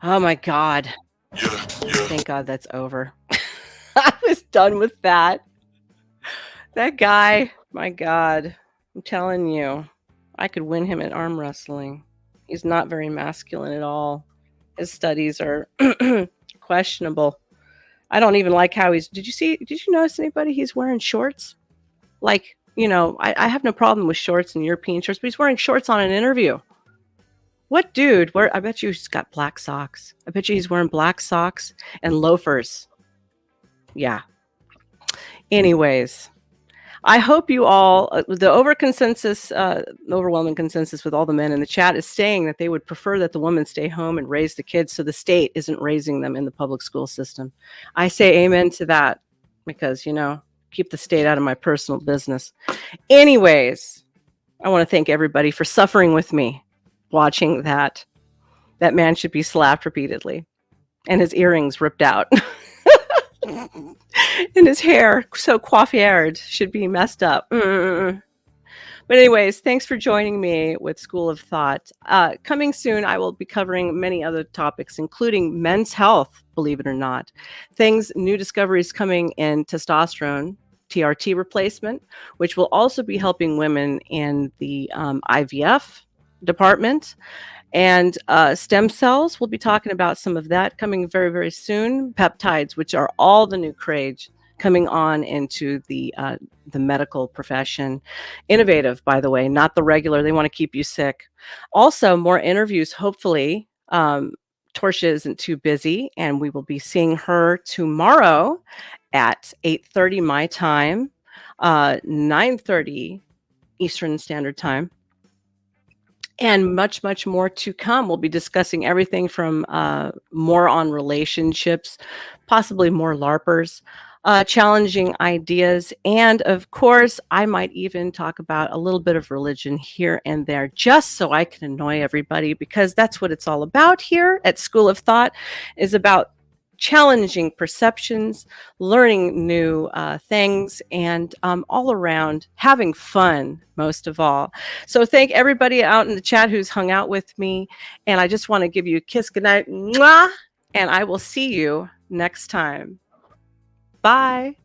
Oh my God. Thank God that's over. I was done with that. That guy, my God, I'm telling you, I could win him at arm wrestling. He's not very masculine at all. His studies are questionable. I don't even like how did you notice anybody? He's wearing shorts. Like, I have no problem with shorts and European shorts, but he's wearing shorts on an interview. What dude? I bet you he's got black socks. I bet you he's wearing black socks and loafers. Yeah. Anyways, I hope you all, the overwhelming consensus with all the men in the chat is saying that they would prefer that the woman stay home and raise the kids so the state isn't raising them in the public school system. I say amen to that because, keep the state out of my personal business. Anyways, I want to thank everybody for suffering with me watching that. That man should be slapped repeatedly and his earrings ripped out. And his hair, so coiffured, should be messed up. But anyways, thanks for joining me with School of Thought. Coming soon, I will be covering many other topics, including men's health, believe it or not. New discoveries coming in testosterone, TRT replacement, which will also be helping women in the IVF department. And stem cells, we'll be talking about some of that coming very, very soon. Peptides, which are all the new craze coming on into the medical profession. Innovative, by the way, not the regular. They want to keep you sick. Also, more interviews, hopefully. Torsia isn't too busy, and we will be seeing her tomorrow at 8:30 my time, 9:30 Eastern Standard Time. And much, much more to come. We'll be discussing everything from more on relationships, possibly more LARPers, challenging ideas. And of course, I might even talk about a little bit of religion here and there, just so I can annoy everybody, because that's what it's all about here at School of Thought, is about challenging perceptions, learning new things, and all around having fun, most of all. So thank everybody out in the chat who's hung out with me. And I just want to give you a kiss goodnight. Mwah! And I will see you next time. Bye.